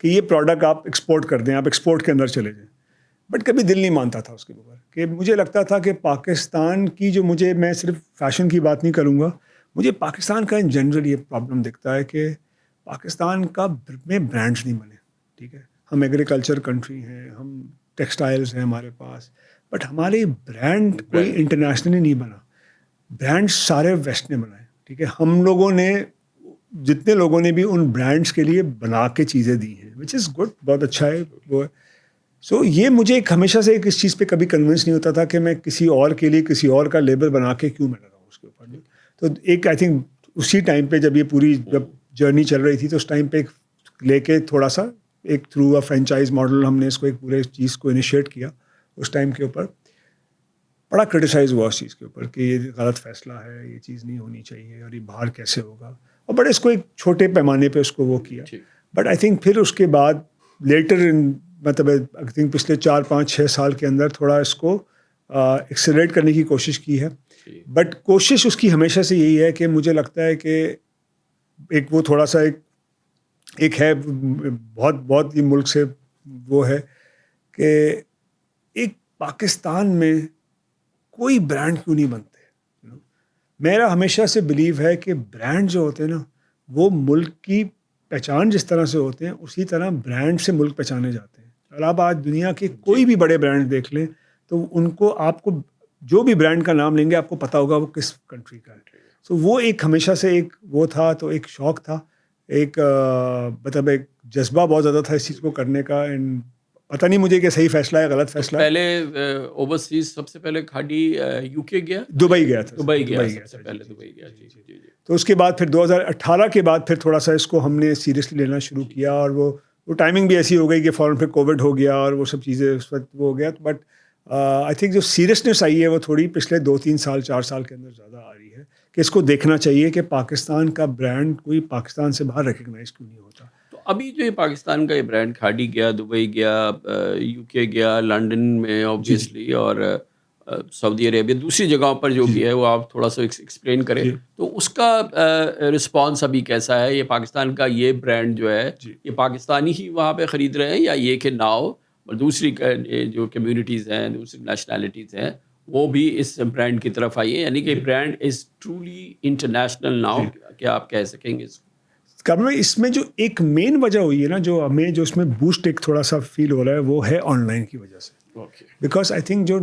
Speaker 2: کہ یہ پروڈکٹ آپ ایکسپورٹ کر دیں, آپ ایکسپورٹ کے اندر چلے جائیں. بٹ کبھی دل نہیں مانتا تھا اس کے اوپر, کہ مجھے لگتا تھا کہ پاکستان کی جو میں صرف فیشن کی بات نہیں کروں گا, مجھے پاکستان کا ان جنرل یہ پرابلم دکھتا ہے کہ پاکستان کا میں برانڈس نہیں بنے. ٹھیک ہے, ہم ایگریکلچر کنٹری ہیں, ہم ٹیکسٹائلز ہیں ہمارے پاس, بٹ ہمارے برانڈ کوئی انٹرنیشنلی نہیں بنا. برانڈس سارے ویسٹ نے بنائے. ٹھیک ہے, ہم لوگوں نے جتنے لوگوں نے بھی ان برانڈس کے لیے بنا کے چیزیں دی ہیں, وچ از گڈ, بہت اچھا ہے وہ. سو یہ مجھے ایک ہمیشہ سے اس چیز پہ کبھی کنونس نہیں ہوتا تھا کہ میں کسی اور کے لیے کسی اور کا لیبل بنا کے کیوں میں لگاؤں اس کے اوپر. تو ایک آئی تھنک اسی ٹائم پہ جب یہ پوری جرنی چل رہی تھی تو اس ٹائم پہ لے کے تھوڑا سا ایک تھرو اے فرینچائز ماڈل ہم نے اس کو ایک پورے چیز کو انیشیٹ کیا. اس ٹائم کے اوپر بڑا کرٹیسائز ہوا اس چیز کے اوپر کہ یہ غلط فیصلہ ہے, یہ چیز نہیں ہونی چاہیے, اور یہ باہر کیسے ہوگا, اور بڑے اس کو ایک چھوٹے پیمانے پہ اس کو وہ کیا. بٹ آئی تھنک پھر اس کے بعد لیٹر مطلب آئی تھنک پچھلے 4-5-6 سال کے اندر تھوڑا اس کو ایکسلریٹ کرنے کی کوشش کی ہے. بٹ کوشش اس کی ہمیشہ سے یہی ہے کہ مجھے لگتا ہے کہ ایک وہ تھوڑا سا ایک ہے بہت ہی ملک سے وہ ہے کہ ایک پاکستان میں کوئی برانڈ کیوں نہیں بنتے. میرا ہمیشہ سے بلیو ہے کہ برانڈ جو ہوتے ہیں نا, وہ ملک کی پہچان جس طرح سے ہوتے ہیں اسی طرح برانڈ سے ملک پہچانے جاتے ہیں. اور آپ آج دنیا کے کوئی بھی بڑے برانڈ دیکھ لیں تو ان کو آپ کو جو بھی برانڈ کا نام لیں گے آپ کو پتا ہوگا وہ کس کنٹری کا ہے. سو وہ ایک ہمیشہ سے ایک وہ تھا, تو ایک شوق تھا, ایک مطلب ایک جذبہ بہت زیادہ تھا اس چیز کو کرنے کا. اینڈ پتہ نہیں مجھے کہ صحیح فیصلہ ہے غلط فیصلہ.
Speaker 1: پہلے اوورسیز سب سے پہلے کھاڑی یو کے گیا,
Speaker 2: دبئی گیا تھا.
Speaker 1: دبئی گیا سب سے پہلے, دبئی گیا. جی.
Speaker 2: تو اس کے بعد پھر 2018 کے بعد پھر تھوڑا سا اس کو ہم نے سیریسلی لینا شروع کیا, اور وہ ٹائمنگ بھی ایسی ہو گئی کہ فوراً پھر کووڈ ہو گیا اور وہ سب چیزیں اس وقت وہ ہو گیا. بٹ آئی تھنک جو سیریسنیس آئی ہے وہ تھوڑی پچھلے 2-3 سال 4 سال کے اندر زیادہ آ رہی ہے کہ اس کو دیکھنا چاہیے کہ پاکستان کا برانڈ کوئی پاکستان سے باہر ریکگنائز کیوں نہیں ہوتا.
Speaker 1: تو ابھی جو یہ پاکستان کا یہ برانڈ کھاڑی گیا, دبئی گیا, یو کے گیا, لنڈن میں آبویسلی, اور سعودی عربیہ, دوسری جگہوں پر جو بھی ہے وہ آپ تھوڑا سا ایکسپلین کریں. تو اس کا رسپانس ابھی کیسا ہے؟ یہ پاکستان کا یہ برانڈ جو ہے یہ پاکستانی ہی وہاں پہ خرید رہے ہیں, یا یہ کہ ناؤ دوسری جو کمیونٹیز ہیں, دوسری نیشنلٹیز ہیں, وہ بھی اس برانڈ کی طرف آئی ہے, یعنی کہ brand is truly international now, کیا آپ کہہ سکیں گے اس کو؟
Speaker 2: اس میں جو ایک مین وجہ ہوئی ہے نا, جو ہمیں جو اس میں بوسٹ ایک تھوڑا سا فیل ہو رہا ہے, وہ ہے آن لائن کی وجہ سے. بیکاز آئی تھنک جو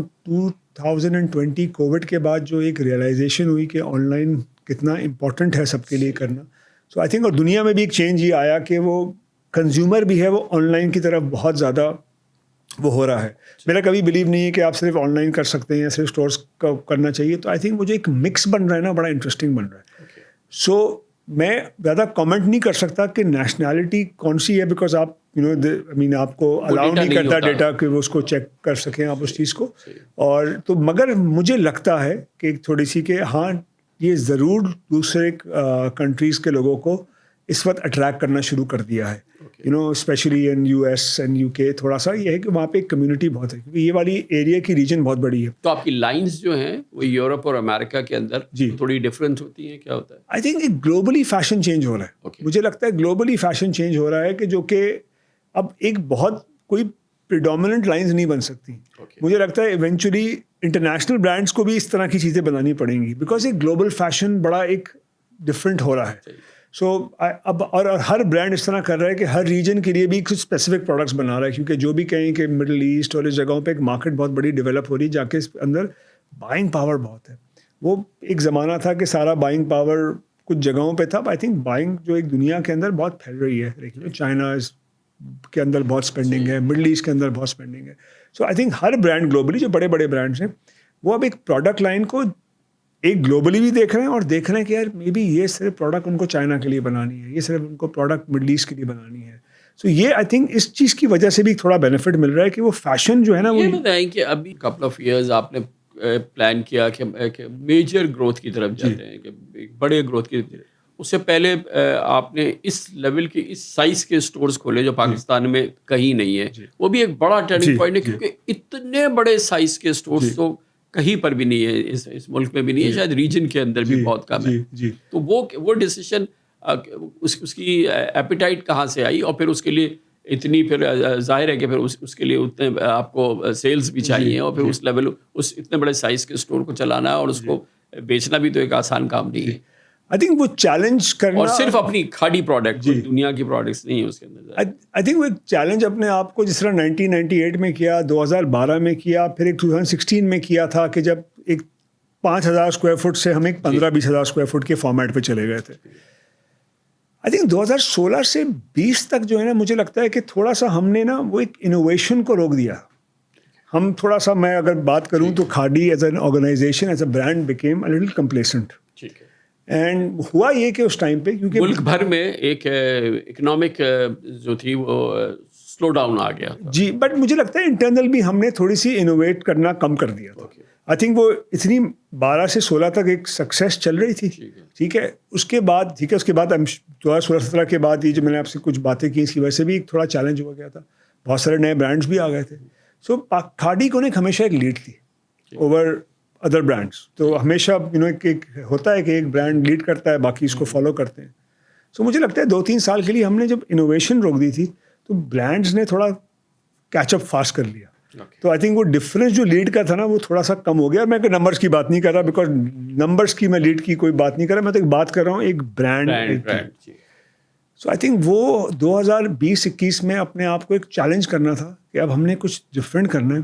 Speaker 2: 2020 کووڈ کے بعد جو ایک ریئلائزیشن ہوئی کہ آن لائن کتنا امپورٹنٹ ہے سب کے لیے کرنا. سو آئی تھنک اور دنیا میں بھی ایک چینج یہ آیا کہ وہ کنزیومر بھی ہے وہ آن لائن کی طرف بہت زیادہ وہ ہو رہا ہے. میرا کبھی بلیو نہیں ہے کہ آپ صرف آن لائن کر سکتے ہیں یا صرف اسٹورس کا کرنا چاہیے. تو آئی تھنک مجھے ایک مکس بن رہا ہے نا, بڑا انٹرسٹنگ بن رہا ہے. سو میں زیادہ کامنٹ نہیں کر سکتا کہ نیشنلٹی کون سی ہے, بیکاز آپ آپ کو الاؤ نہیں کرتا ڈیٹا کہ وہ اس کو چیک کر سکیں آپ اس چیز کو. اور تو مگر مجھے لگتا ہے کہ ایک تھوڑی سی کہ ہاں یہ ضرور دوسرے کنٹریز کے لوگوں کو اس وقت اٹریکٹ کرنا شروع کر دیا ہے. Especially in U S and U K. تھوڑا سا یہ ہے کہ وہاں پہ ایک کمیونٹی بہت ہے, کیونکہ یہ والی ایریا کی ریجن بہت بڑی ہے.
Speaker 1: تو آپ کی لائنس جو ہیں وہ یورپ اور امریکہ کے اندر تھوڑی ڈفرینٹ ہوتی ہیں, کیا ہوتا ہے؟
Speaker 2: آئی تھنک ایک گلوبلی فیشن چینج ہو رہا ہے. مجھے لگتا ہے گلوبلی فیشن چینج ہو رہا ہے کہ جو کہ اب ایک بہت کوئی پریڈومیننٹ لائنز نہیں بن سکتی. مجھے لگتا ہے ایونچولی انٹرنیشنل برانڈس کو بھی اس طرح کی چیزیں بنانی پڑیں گی, بیکاز ایک گلوبل فیشن بڑا ایک ڈفرینٹ ہو رہا ہے. سو اب اور ہر برانڈ اس طرح کر رہا ہے کہ ہر ریجن کے لیے بھی کچھ اسپیسیفک پروڈکٹس بنا رہا ہے, کیونکہ جو بھی کہیں کہ مڈل ایسٹ اور اس جگہوں پہ ایک مارکیٹ بہت بڑی ڈیولپ ہو رہی ہے, جا کے اس اندر بائنگ پاور بہت ہے. وہ ایک زمانہ تھا کہ سارا بائنگ پاور کچھ جگہوں پہ تھا. آئی تھنک بائنگ جو ایک دنیا کے اندر بہت پھیل رہی ہے. چائنا کے اندر بہت اسپینڈنگ ہے, مڈل ایسٹ کے اندر بہت اسپینڈنگ ہے. سو آئی تھنک ہر برانڈ گلوبلی جو بڑے بڑے برانڈس ہیں وہ اب ایک پروڈکٹ لائن کو ایک گلوبلی بھی دیکھ رہے ہیں, اور دیکھ رہے ہیں کہ یار مے بی یہ صرف پروڈکٹ ان کو چائنا کے لیے بنانی ہے, یہ صرف ان کو پروڈکٹ مڈل ایسٹ کے لیے بنانی ہے. سو یہ آئی تھنک اس چیز کی وجہ سے بھی تھوڑا بینیفٹ مل رہا ہے کہ وہ فیشن جو ہے نا وہ.
Speaker 1: یہ بتائیں کہ ابھی کپل آف ایئرز آپ نے پلان کیا کہ میجر گروتھ کی طرف جاتے ہیں, کہ بڑے گروتھ کی. اس سے پہلے آپ نے اس لیول کے اس سائز کے اسٹورز کھولے جو پاکستان میں کہیں نہیں ہے. وہ بھی ایک بڑا ٹرننگ پوائنٹ ہے, کیونکہ اتنے بڑے سائز کے اسٹورز تو کہیں پر بھی نہیں ہے, اس ملک میں بھی نہیں ہے, شاید ریجن کے اندر بھی بہت کم ہے. تو وہ ڈیسیشن اس کی ایپیٹائٹ کہاں سے آئی, اور پھر اس کے لیے اتنی پھر ظاہر ہے کہ پھر اس کے لیے اتنے آپ کو سیلز بھی چاہیے اور پھر اس لیول اس اتنے بڑے سائز کے اسٹور کو چلانا ہے اور اس کو بیچنا بھی تو ایک آسان کام نہیں ہے.
Speaker 2: آئی تھنک وہ چیلنج کرنا,
Speaker 1: اور صرف اپنی کھاڑی پروڈکٹ دنیا کی پروڈکٹس نہیں ہے اس کے اندر.
Speaker 2: آئی تھنک وہ ایک چیلنج اپنے آپ کو جس طرح 1998 میں کیا, 2012 میں کیا, پھر ایک 2016 میں کیا تھا کہ جب ایک 5,000 اسکوائر فٹ سے ہم ایک 15-20,000 اسکوائر فٹ کے فارمیٹ پہ چلے گئے تھے. آئی تھنک 2016 سے 20 تک جو ہے نا, مجھے لگتا ہے کہ تھوڑا سا ہم نے نا وہ ایک انوویشن کو روک دیا. ہم تھوڑا سا, میں اگر بات کروں تو Khaadi as an organization, as a brand became a little complacent.
Speaker 1: ٹھیک ہے.
Speaker 2: اینڈ ہوا یہ کہ اس ٹائم پہ کیونکہ
Speaker 1: ملک بھر میں ایک اکنامک جو تھی وہ سلو ڈاؤن آ گیا تھا.
Speaker 2: جی, بٹ مجھے لگتا ہے انٹرنل بھی ہم نے تھوڑی سی انوویٹ کرنا کم کر دیا تھا. آئی تھنک وہ اتنی 12 سے 16 تک ایک سکسیس چل رہی تھی. ٹھیک ہے, اس کے بعد 2016-17 کے بعد یہ جو میں نے آپ سے کچھ باتیں کی, اس کی وجہ سے بھی ایک تھوڑا چیلنج ہو گیا تھا. بہت سارے نئے برانڈس بھی آ گئے تھے. سو کھاڑی کو ایک ہمیشہ ایک لیڈ تھی اوور ادر برانڈس. تو ہمیشہ ایک ہوتا ہے کہ ایک برانڈ لیڈ کرتا ہے, باقی اس کو فالو کرتے ہیں. سو مجھے لگتا ہے 2-3 سال کے لیے ہم نے جب انوویشن روک دی تھی تو برانڈس نے تھوڑا کیچ اپ فاسٹ کر لیا. تو آئی تھنک وہ ڈفرینس جو لیڈ کا تھا نا وہ تھوڑا سا کم ہو گیا. میں کوئی نمبرس کی بات نہیں کر رہا, بیکاز نمبرس کی میں لیڈ کی کوئی بات نہیں کر رہا, میں تو ایک بات کر رہا ہوں ایک برانڈ. سو آئی تھنک وہ 2020-21 میں اپنے آپ کو ایک چیلنج کرنا تھا کہ اب ہم نے کچھ ڈفرینٹ کرنا ہے.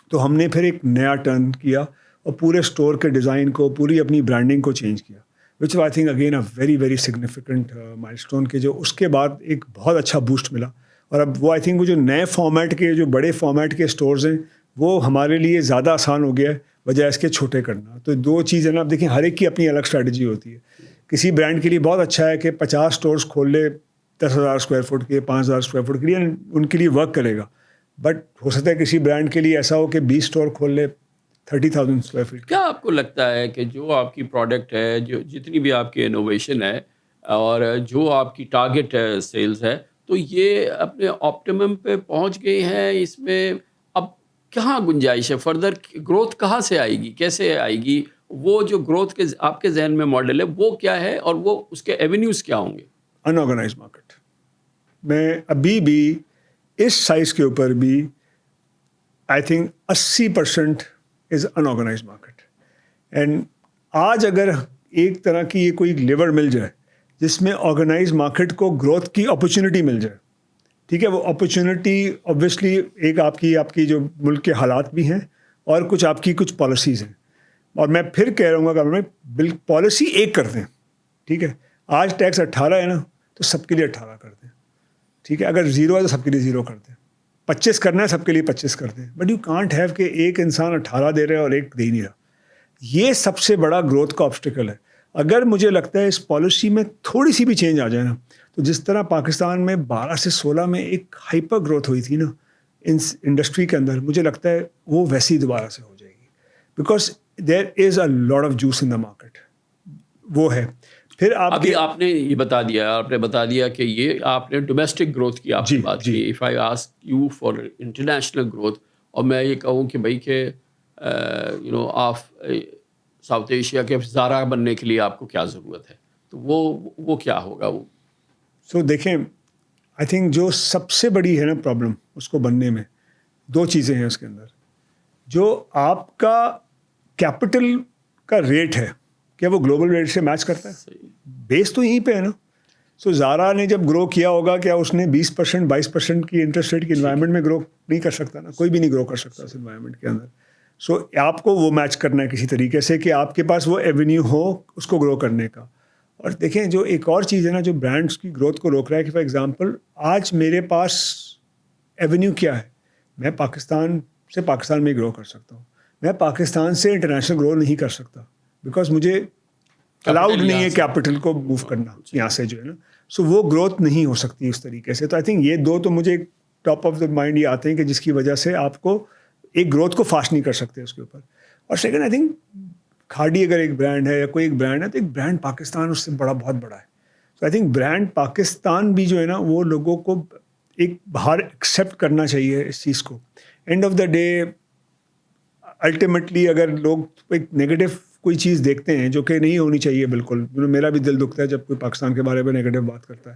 Speaker 2: تو ہم نے پھر ایک نیا ٹرن کیا اور پورے اسٹور کے ڈیزائن کو, پوری اپنی برانڈنگ کو چینج کیا, which I think again a very very significant milestone کے جو اس کے بعد ایک بہت اچھا بوسٹ ملا. اور اب وہ آئی تھنک وہ جو نئے فارمیٹ کے, جو بڑے فارمیٹ کے اسٹورز ہیں, وہ ہمارے لیے زیادہ آسان ہو گیا ہے بجائے اس کے چھوٹے کرنا. تو 2 چیزیں نا, اب دیکھیں ہر ایک کی اپنی الگ اسٹریٹجی ہوتی ہے. کسی برانڈ کے لیے بہت اچھا ہے کہ 50 اسٹورز کھول لے 10,000 اسکوائر فٹ کے, 5,000 اسکوائر فٹ کے لیے, ان کے لیے ورک کرے گا. بٹ ہو سکتا ہے کسی برانڈ کے لیے ایسا ہو کہ 20 اسٹور کھول لے 30,000 اسکوائر فٹ.
Speaker 1: کیا آپ کو لگتا ہے کہ جو آپ کی پروڈکٹ ہے, جو جتنی بھی آپ کی انوویشن ہے اور جو آپ کی ٹارگیٹ سیلز ہے, تو یہ اپنے آپٹیمم پہ پہنچ گئی ہیں؟ اس میں اب کہاں گنجائش ہے فردر گروتھ, کہاں سے آئے گی, کیسے آئے گی؟ وہ جو گروتھ کے آپ کے ذہن میں ماڈل ہے وہ کیا ہے اور وہ اس کے ایونیوز کیا ہوں گے؟
Speaker 2: Unorganized market. میں ابھی بھی اس سائز کے اوپر بھی I think 80% is unorganized market. And آج اگر ایک طرح کی یہ کوئی لیور مل جائے جس میں آرگنائز مارکیٹ کو گروتھ کی اپرچونٹی مل جائے, ٹھیک ہے, وہ اپرچونٹی اوبویسلی ایک آپ کی جو ملک کے حالات بھی ہیں اور آپ کی کچھ پالیسیز ہیں. اور میں پھر کہہ رہا ہوں گا کہ پالیسی ایک کرتے ہیں. ٹھیک ہے, آج ٹیکس 18 ہے نا, تو سب کے لیے 18 کرتے ہیں. ٹھیک ہے, اگر 0 ہے تو سب کے لیے 0 کرتے ہیں. 25 کرنا ہے سب کے لیے 25 کرتے ہیں. بٹ یو کانٹ ہیو کہ ایک انسان 18 دے رہے اور ایک دے نہیں رہا. یہ سب سے بڑا گروتھ کا آبسٹیکل ہے. اگر مجھے لگتا ہے اس پالیسی میں تھوڑی سی بھی چینج آ جائے نا, تو جس طرح پاکستان میں 12 سے 16 میں ایک ہائپر گروتھ ہوئی تھی نا انڈسٹری کے اندر, مجھے لگتا ہے وہ ویسی دوبارہ سے ہو جائے گی. Because there is a lot of juice in the market. وہ ہے. پھر
Speaker 1: ابھی آپ نے یہ بتا دیا کہ یہ آپ نے ڈومیسٹک گروتھ کی آپ نے بات کی. If I ask you for international growth, اور میں یہ کہوں کہ بھائی کہ آپ ساؤتھ ایشیا کے زارا بننے کے لیے آپ کو کیا ضرورت ہے, تو وہ کیا ہوگا؟ وہ
Speaker 2: سو دیکھیں, آئی تھنک جو سب سے بڑی ہے نا پرابلم اس کو بننے میں, 2 چیزیں ہیں اس کے اندر. جو آپ کا کیپٹل کا ریٹ ہے, کیا وہ گلوبل ریٹ سے میچ کرتا ہے؟ بیس تو یہیں پہ ہے نا. سو زارا نے جب گرو کیا ہوگا, کیا اس نے 20% 22% کی انٹرسٹ ریٹ کی انوائرمنٹ میں گرو نہیں کر سکتا نا, کوئی بھی نہیں گرو کر سکتا اس انوائرمنٹ کے اندر. سو آپ کو وہ میچ کرنا ہے کسی طریقے سے کہ آپ کے پاس وہ ایونیو ہو اس کو گرو کرنے کا. اور دیکھیں جو ایک اور چیز ہے نا جو برانڈس کی گروتھ کو روک رہا ہے, کہ فار ایگزامپل آج میرے پاس ایونیو کیا ہے, میں پاکستان میں گرو کر سکتا ہوں, میں پاکستان سے انٹرنیشنل گرو نہیں کر سکتا, بیکاز مجھے الاؤڈ نہیں ہے کیپٹل کو موو کرنا یہاں سے جو ہے نا. سو وہ گروتھ نہیں ہو سکتی اس طریقے سے. تو آئی تھنک یہ 2 تو مجھے ٹاپ آف دا مائنڈ یہ آتے ہیں کہ جس کی وجہ سے آپ کو ایک گروتھ کو فاسٹ نہیں کر سکتے اس کے اوپر. اور سیکنڈ آئی تھنک کھاڑی اگر ایک برانڈ ہے یا کوئی ایک برانڈ ہے, تو ایک برانڈ پاکستان اس سے بہت بڑا ہے. تو آئی تھنک برانڈ پاکستان بھی جو ہے نا وہ لوگوں کو ایک باہر ایکسیپٹ کرنا چاہیے اس چیز کو. And of the day ultimately اگر لوگ ایک نیگیٹو کوئی چیز دیکھتے ہیں جو کہ نہیں ہونی چاہیے بالکل, میرا بھی دل دکھتا ہے جب کوئی پاکستان کے بارے میں نیگیٹو بات کرتا ہے,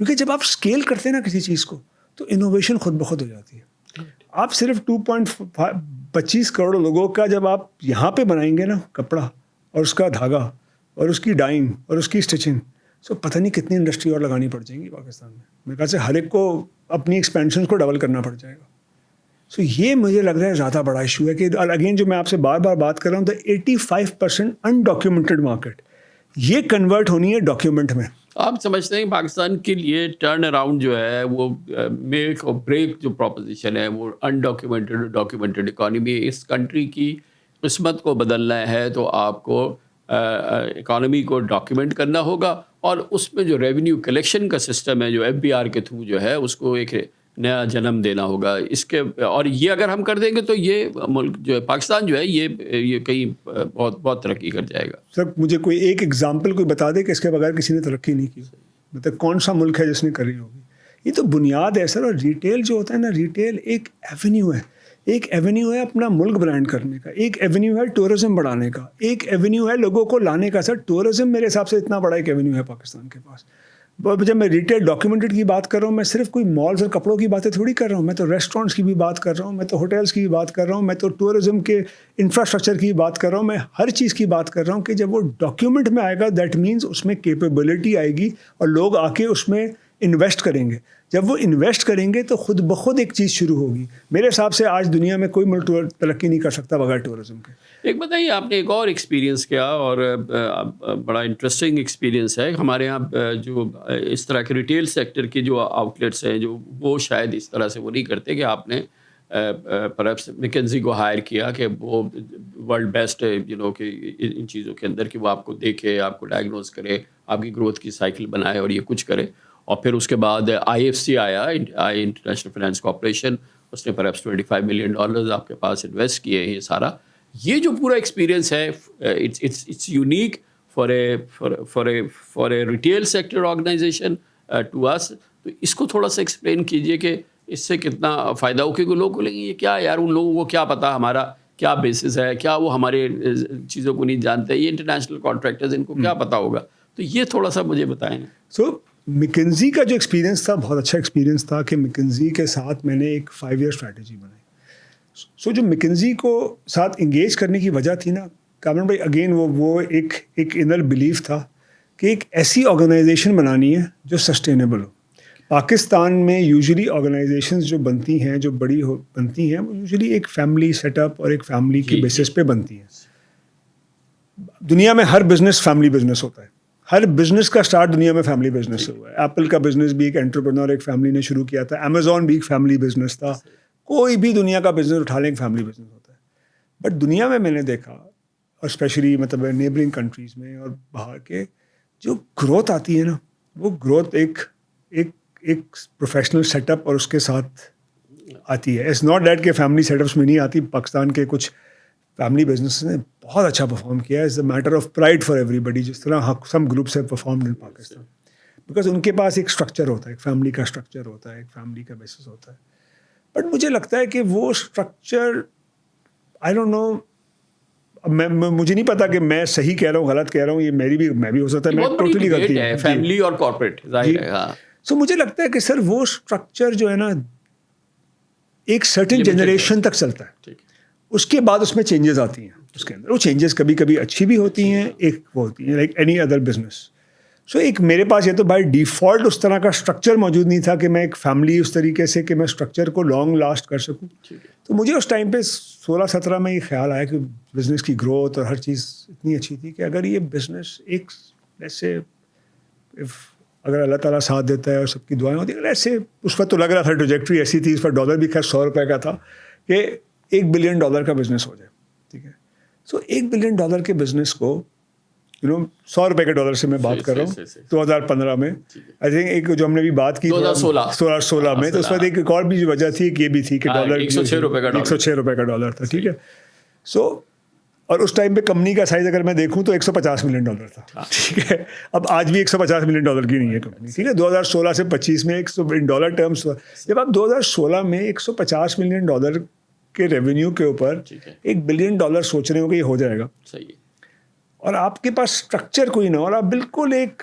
Speaker 2: کیونکہ جب آپ اسکیل کرتے ہیں نا کسی چیز کو تو انوویشن خود بخود ہو جاتی ہے. آپ صرف 2.25 کروڑ لوگوں کا جب آپ یہاں پہ بنائیں گے نا کپڑا اور اس کا دھاگا اور اس کی ڈائنگ اور اس کی اسٹچنگ, سو پتہ نہیں کتنی انڈسٹری اور لگانی پڑ جائیں گی پاکستان میں. میرے خیال سے ہر ایک کو اپنی ایکسپینشن کو ڈبل کرنا پڑ جائے گا. سو یہ مجھے لگ رہا ہے زیادہ بڑا ایشو ہے کہ اگین جو میں آپ سے بار بار بات کر رہا ہوں, 85% انڈاکیومنٹڈ مارکیٹ, یہ کنورٹ ہونی ہے ڈاکیومنٹ میں.
Speaker 1: آپ سمجھتے ہیں پاکستان کے لیے ٹرن اراؤنڈ جو ہے وہ میک اور بریک جو پروپوزیشن ہے وہ انڈاکیومنٹڈ ڈاکیومنٹڈ اکانومی, اس کنٹری کی قسمت کو بدلنا ہے تو آپ کو اکانومی کو ڈاکیومنٹ کرنا ہوگا, اور اس میں جو ریونیو کلیکشن کا سسٹم ہے جو FBR کے تھرو جو ہے اس کو ایک نیا جنم دینا ہوگا. اس کے اور یہ اگر ہم کر دیں گے تو یہ ملک جو ہے پاکستان جو ہے یہ کہیں بہت بہت ترقی کر جائے گا.
Speaker 2: سر مجھے کوئی ایک ایگزامپل کوئی بتا دے کہ اس کے بغیر کسی نے ترقی نہیں کی, مطلب کون سا ملک ہے جس نے کری ہوگی. یہ تو بنیاد ہے سر. اور ریٹیل جو ہوتا ہے نا, ریٹیل ایک ایونیو ہے, ایک ایونیو ہے اپنا ملک برانڈ کرنے کا, ایک ایونیو ہے ٹورزم بڑھانے کا, ایک ایونیو ہے لوگوں کو لانے کا. سر ٹورزم میرے حساب سے اتنا بڑا ایک ایونیو ہے پاکستان کے پاس. جب میں ریٹیل ڈاکیومنٹڈ کی بات کر رہا ہوں, میں صرف کوئی مالز اور کپڑوں کی باتیں تھوڑی کر رہا ہوں, میں تو ریسٹورینٹس کی بھی بات کر رہا ہوں, میں تو ہوٹلس کی بھی بات کر رہا ہوں, میں تو ٹورزم کے انفراسٹرکچر کی بات کر رہا ہوں, میں ہر چیز کی بات کر رہا ہوں کہ جب وہ ڈاکیومنٹ میں آئے گا دیٹ مینس اس میں کیپیبلٹی آئے گی اور لوگ آ کے اس میں انویسٹ کریں گے. جب وہ انویسٹ کریں گے تو خود بخود ایک چیز شروع ہوگی. میرے حساب سے آج دنیا میں کوئی ملک ترقی نہیں کر سکتا بغیر ٹورزم کے.
Speaker 1: ایک بتائیے, آپ نے ایک اور ایکسپیرینس کیا اور بڑا انٹرسٹنگ ایکسپیرینس ہے. ہمارے یہاں جو اس طرح کے ریٹیل سیکٹر کی جو آؤٹ لیٹس ہیں جو وہ شاید اس طرح سے وہ نہیں کرتے کہ آپ نے پرہیپس میکنزی کو ہائر کیا کہ وہ ورلڈ بیسٹ ہے کہ ان چیزوں کے اندر کہ وہ آپ کو دیکھے, آپ کو ڈائگنوز کرے, آپ کی گروتھ کی سائیکل بنائے اور یہ کچھ کرے. اور پھر اس کے بعد IFC آیا, انٹرنیشنل فائنانس کارپوریشن, اس نے پرہیپس $25 ملین آپ کے پاس انویسٹ کیے ہیں. یہ سارا یہ جو پورا ایکسپیرینس ہے it's unique for a retail sector organization to us. تو اس کو تھوڑا سا ایکسپلین کیجیے کہ اس سے کتنا فائدہ ہو, کیونکہ لوگ بولیں گے یہ کیا یار, ان لوگوں کو کیا پتا ہمارا کیا بیسس ہے, کیا وہ ہمارے چیزوں کو نہیں جانتے, یہ انٹرنیشنل کانٹریکٹرز ان کو کیا پتا ہوگا. تو یہ تھوڑا سا مجھے بتائیں.
Speaker 2: سو میکنزی کا جو ایکسپیرینس تھا بہت اچھا ایکسپیرینس تھا کہ میکنزی کے ساتھ میں نے ایک 5 ایئر اسٹریٹجی بنائی. سو جو میکنزی کو ساتھ انگیج کرنے کی وجہ تھی نا کامران بھائی, اگین وہ ایک انر بلیف تھا کہ ایک ایسی آرگنائزیشن بنانی ہے جو سسٹینیبل ہو. پاکستان میں یوزلی آرگنائزیشنز جو بنتی ہیں, جو بڑی بنتی ہیں, وہ یوزلی ایک فیملی سیٹ اپ اور ایک فیملی کی بیسس پہ بنتی ہیں. دنیا میں ہر بزنس فیملی بزنس ہوتا ہے. ہر بزنس کا سٹارٹ دنیا میں فیملی بزنس سے ہوا ہے. ایپل کا بزنس بھی ایک انٹرپرینور ایک فیملی نے شروع کیا تھا. امیزون بھی ایک فیملی بزنس تھا. کوئی بھی دنیا کا بزنس اٹھا لیں ایک فیملی بزنس ہوتا ہے. بٹ دنیا میں نے دیکھا, اور اسپیشلی مطلب نیبرنگ کنٹریز میں اور باہر کے, جو گروتھ آتی ہے نا, وہ گروتھ ایک پروفیشنل سیٹ اپ اور اس کے ساتھ آتی ہے. اٹس ناٹ دیٹ کہ فیملی سیٹ اپس میں نہیں آتی. پاکستان کے کچھ فیملی بزنس نے بہت اچھا پرفارم کیا ہے. It's a matter of pride for everybody, جس طرح some groups have performed in Pakistan, because ان کے پاس ایک اسٹرکچر ہوتا ہے, ایک فیملی کا اسٹرکچر ہوتا ہے, ایک فیملی کا بیسس ہوتا ہے. بٹ مجھے لگتا ہے کہ وہ اسٹرکچر آئی ڈونٹ نو, مجھے نہیں پتا کہ میں صحیح کہہ رہا ہوں غلط کہہ رہا ہوں, یہ میں بھی ہو سکتا ہے, میں ٹوٹلی غلطی ہے
Speaker 1: فیملی اور کارپوریٹ ظاہر ہے.
Speaker 2: سو مجھے لگتا ہے کہ سر وہ اسٹرکچر جو ہے نا ایک سرٹن جنریشن تک چلتا ہے, اس کے بعد اس میں چینجز آتی ہیں اس کے اندر. وہ چینجز کبھی کبھی اچھی بھی ہوتی ہیں, ایک وہ ہوتی ہیں لائک اینی ادر بزنس. سو ایک میرے پاس یہ تو بائی ڈیفالٹ اس طرح کا اسٹرکچر موجود نہیں تھا کہ میں ایک فیملی اس طریقے سے کہ میں اسٹرکچر کو لانگ لاسٹ کر سکوں. تو مجھے اس ٹائم پہ 16-17 میں یہ خیال آیا کہ بزنس کی گروتھ اور ہر چیز اتنی اچھی تھی کہ اگر یہ بزنس ایک ایسے اگر اللہ تعالیٰ ساتھ دیتا ہے اور سب کی دعائیں ہوتی ہیں, اگر ایسے اس وقت تو لگ رہا تھا ٹریجیکٹری ایسی تھی, اس پر ڈالر بھی خیر $100 کا تھا کہ $1 بلین کا بزنس ہو جائے. ٹھیک ہے, سو $1 بلین کے بزنس کو $100 کے ڈالر سے میں بات کر رہا ہوں 2015 میں. آئی تھنک ایک جو ہم نے بھی بات کی 2016 میں, تو اس وقت ایک اور بھی وجہ تھی کہ یہ بھی تھی کہ ڈالر $106 کا ڈالر تھا. ٹھیک ہے, سو اور اس ٹائم پہ کمپنی کا سائز اگر میں دیکھوں تو $150 ملین تھا. ٹھیک ہے, اب آج بھی $150 ملین کی نہیں ہے کمپنی. ٹھیک ہے, 2016 سے 25 میں ان ڈالر ٹرمس, جب آپ 2016 میں $150 ملین کے ریونیو کے اوپر $1 بلین سوچ رہے ہو کہ یہ ہو جائے گا, اور آپ کے پاس اسٹرکچر کوئی نہ ہو, اور آپ بالکل ایک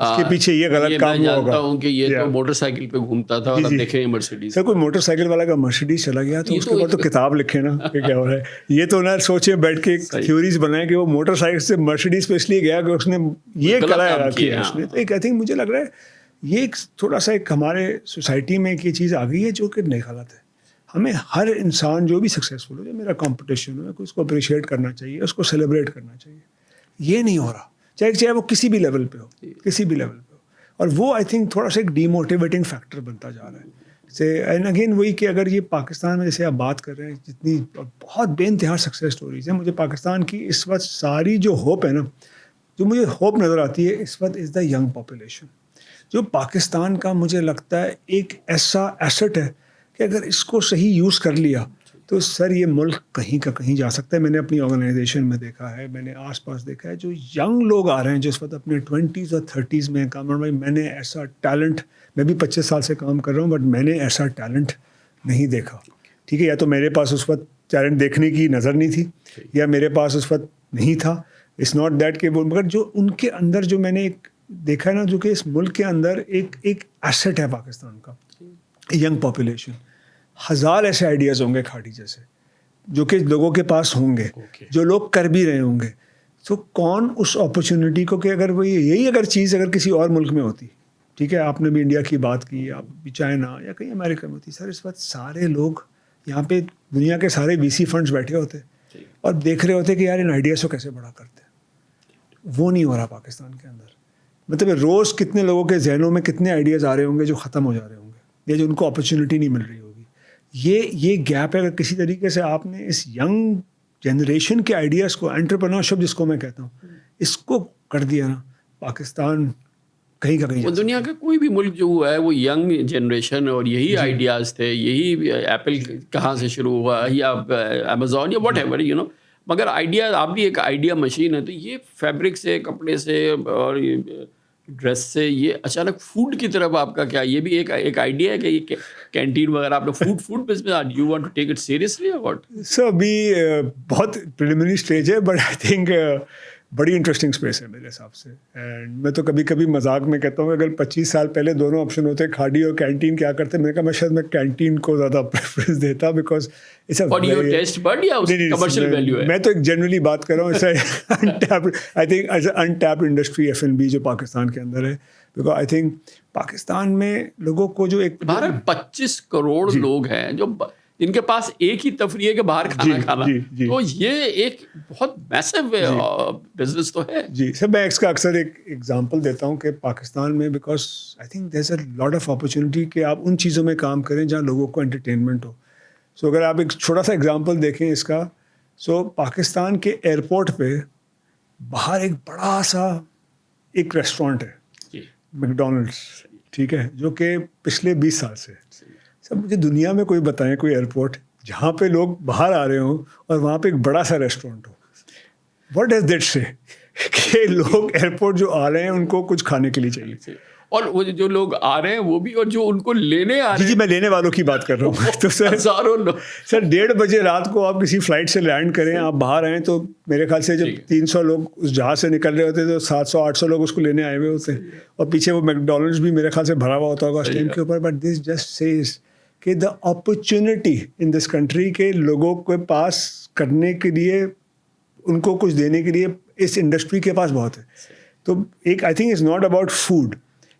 Speaker 2: اس کے پیچھے یہ غلط کام ہوا ہوگا.
Speaker 1: میں جانتا ہوں کہ یہ تو موٹر سائیکل پہ گھومتا تھا اور اب دیکھیں یہ مرسیڈیز.
Speaker 2: سر کوئی موٹر سائیکل والا کا مرسیڈیز چلا گیا تو اس کے اوپر تو کتاب لکھے نا کہ کیا ہو رہا ہے. یہ تو نہ سوچے بیٹھ کے تھیوریز بنائیں کہ وہ موٹر سائیکل سے مرسیڈیز پہ اس لیے گیا کہ اس نے یہ کرا کیا اس نے. تو ایک آئی تھنک مجھے لگ رہا ہے یہ ایک تھوڑا سا ایک ہمارے سوسائٹی میں ایک یہ چیز آ گئی ہے جو کہ نیک غلط ہے. ہمیں ہر انسان جو بھی سکسیزفل ہو جو میرا کمپٹیشن ہو اس کو اپریشیٹ کرنا چاہیے, اس کو سیلیبریٹ کرنا چاہیے. یہ نہیں ہو رہا چاہے وہ کسی بھی لیول پہ ہو, کسی بھی لیول پہ ہو. اور وہ آئی تھنک تھوڑا سا ایک ڈی موٹیویٹنگ فیکٹر بنتا جا رہا ہے. اینڈ اگین وہی کہ اگر یہ پاکستان میں جیسے آپ بات کر رہے ہیں جتنی بہت بے انتہا سکسیز اسٹوریز ہیں, مجھے پاکستان کی اس وقت ساری جو ہوپ ہے نا, جو مجھے ہوپ نظر آتی ہے اس وقت از دا ینگ پاپولیشن. جو پاکستان کا مجھے لگتا ہے ایک ایسا ایسٹ ہے کہ اگر اس کو صحیح یوز کر لیا تو سر یہ ملک کہیں کا کہیں جا سکتا ہے. میں نے اپنی آرگنائزیشن میں دیکھا ہے, میں نے آس پاس دیکھا ہے جو ینگ لوگ آ رہے ہیں جس وقت اپنے 20s اور 30s میں کام. بھائی میں نے ایسا ٹیلنٹ, میں بھی 25 سال سے کام کر رہا ہوں, بٹ میں نے ایسا ٹیلنٹ نہیں دیکھا. ٹھیک ہے, یا تو میرے پاس اس وقت ٹیلنٹ دیکھنے کی نظر نہیں تھی یا میرے پاس اس وقت نہیں تھا. اٹس ناٹ دیٹ کہ وہ, مگر جو ان کے اندر جو میں نے ایک دیکھا ہے نا, جو کہ اس ملک کے اندر ایک ایسٹ ہے پاکستان کا, ینگ پاپولیشن. 1000 ایسے آئیڈیاز ہوں گے کھاڑی جیسے جو کہ لوگوں کے پاس ہوں گے, جو لوگ کر بھی رہے ہوں گے. تو کون اس اپرچونیٹی کو, کہ اگر وہ یہی اگر چیز اگر کسی اور ملک میں ہوتی, ٹھیک ہے, آپ نے بھی انڈیا کی بات کی, آپ بھی چائنا یا کہیں امریکہ میں ہوتی, سر اس وقت سارے لوگ یہاں پہ دنیا کے سارے وی سی فنڈز بیٹھے ہوتے اور دیکھ رہے ہوتے کہ یار ان آئیڈیاز کو کیسے بڑا کرتے ہیں. وہ نہیں ہو رہا پاکستان کے اندر. مطلب روز کتنے لوگوں کے ذہنوں میں کتنے آئیڈیاز آ رہے ہوں گے جو ختم ہو جا رہے ہوں گے یا جو ان کو اپرچونیٹی نہیں مل رہی ہوگی. یہ گیپ ہے. اگر کسی طریقے سے آپ نے اس ینگ جنریشن کے آئیڈیاز کو, انٹرپرینورشپ جس کو میں کہتا ہوں, اس کو کر دیا نا, پاکستان کہیں کا کہیں.
Speaker 1: وہ دنیا کا کوئی بھی ملک جو ہوا ہے وہ ینگ جنریشن اور یہی آئیڈیاز تھے. یہی ایپل کہاں سے شروع ہوا یا امیزون یا واٹ ایور یو نو. مگر آئیڈیا, آپ بھی ایک آئیڈیا مشین ہے. تو یہ فیبرک سے, کپڑے سے اور ڈریس سے, یہ اچانک فوڈ کی طرف آپ کا کیا, یہ بھی ایک آئیڈیا ہے کہ یہ کینٹین وغیرہ آپ نے food business, you want to take it seriously اور واٹ؟
Speaker 2: سر ابھی بہت پریلیمنری اسٹیج ہے, بٹ آئی تھنک بڑی انٹرسٹنگ اسپیس ہے میرے حساب سے. اینڈ میں تو کبھی کبھی مذاق میں کہتا ہوں کہ اگر 25 سال پہلے دونوں آپشن ہوتے, کھاڑی اور کینٹین, کیا کرتے, میں نے کہا میں شاید میں کینٹین کو زیادہ پریفرنس دیتا, بیکاز میں تو ایک جنرلی بات کر رہا ہوں. I think as a untapped industry F&B جو پاکستان کے اندر ہے, بیکاز آئی تھنک پاکستان میں لوگوں کو جو ایک
Speaker 1: 25 کروڑ لوگ ہیں جو جن کے پاس ایک ہی تفریح ہے کہ باہر کھانا کھانا, تو یہ ایک بہت میسو بزنس تو ہے.
Speaker 2: جی سر, میں اس کا اکثر ایک ایگزامپل دیتا ہوں کہ پاکستان میں because I think there is a lot of opportunity کہ آپ ان چیزوں میں کام کریں جہاں لوگوں کو انٹرٹینمنٹ ہو. سو اگر آپ ایک چھوٹا سا ایگزامپل دیکھیں اس کا, سو پاکستان کے ایئرپورٹ پہ باہر ایک بڑا سا ایک ریسٹورینٹ ہے, میکڈونلڈس, ٹھیک ہے, جو کہ پچھلے 20 سال سے. سب مجھے دنیا میں کوئی بتائیں کوئی ایئرپورٹ جہاں پہ لوگ باہر آ رہے ہوں اور وہاں پہ ایک بڑا سا restaurant who. What does that سے کہ لوگ ایئرپورٹ جو آ رہے ہیں ان کو کچھ کھانے کے لیے چاہیے,
Speaker 1: اور وہ جو لوگ آ رہے ہیں وہ بھی, اور جو ان کو لینے آ رہے ہیں.
Speaker 2: جی میں لینے والوں کی بات کر رہا ہوں. تو سر 1:30 بجے رات کو آپ کسی فلائٹ سے لینڈ کریں, آپ باہر آئیں, تو میرے خیال سے جب 300 لوگ اس جہاز سے نکل رہے ہوتے تو 700-800 لوگ اس کو لینے آئے ہوئے ہوتے ہیں, اور پیچھے وہ میکڈونلڈس بھی میرے خیال سے بھرا ہوا ہوتا ہوگا اس ٹائم کے اوپر. بٹ دس جسٹ سیز کہ the opportunity in this country کے لوگوں کے پاس کرنے کے لیے, ان کو کچھ دینے کے لیے اس انڈسٹری کے پاس بہت ہے. تو ایک I think it's not about food,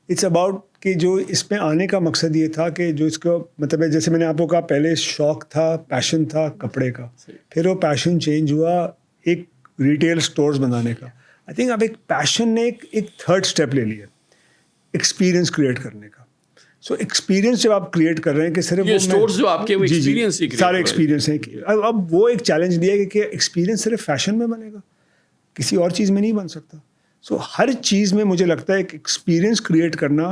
Speaker 2: it's about کہ جو اس میں آنے کا مقصد یہ تھا کہ جو اس کو مطلب ہے, جیسے میں نے آپ کو کہا پہلے شوق تھا, پیشن تھا کپڑے کا, پھر وہ پیشن چینج ہوا ایک ریٹیل اسٹورز بنانے کا. آئی تھنک اب ایک پیشن نے ایک تھرڈ اسٹیپ لے لیا, ایکسپیرئنس کریٹ کرنے کا. سو ایکسپیرینس جب آپ کریٹ کر رہے ہیں کہ صرف
Speaker 1: اسٹورز جو آپ کے ایکسپیرینس ہی
Speaker 2: سارے ایکسپیرینس ہیں, اب وہ ایک چیلنج دیا کہ ایکسپیرینس صرف فیشن میں بنے گا, کسی اور چیز میں نہیں بن سکتا. سو ہر چیز میں مجھے لگتا ہے ایک ایکسپیرینس کریٹ کرنا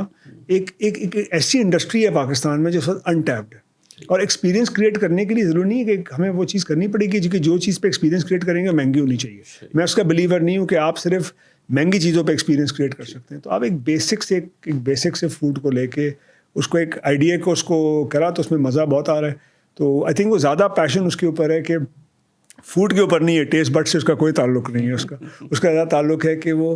Speaker 2: ایک ایسی انڈسٹری ہے پاکستان میں جو انٹیپڈ ہے. اور ایکسپیرینس کریٹ کرنے کے لیے ضروری نہیں ہے کہ ہمیں وہ چیز کرنی پڑے گی کہ جو چیز پہ ایکسپیرینس کریٹ کریں گے مہنگی ہونی چاہیے. میں اس کا بلیور نہیں ہوں کہ آپ صرف مہنگی چیزوں پہ ایکسپیرینس کریٹ کر سکتے ہیں. تو آپ ایک بیسک سے فوڈ کو لے کے اس کو ایک آئیڈیا کو اس کو کرا تو اس میں مزہ بہت آ رہا ہے. تو آئی تھنک وہ زیادہ پیشن اس کے اوپر ہے کہ فوڈ کے اوپر نہیں ہے, ٹیسٹ بٹ سے اس کا کوئی تعلق نہیں ہے. اس کا زیادہ تعلق ہے کہ وہ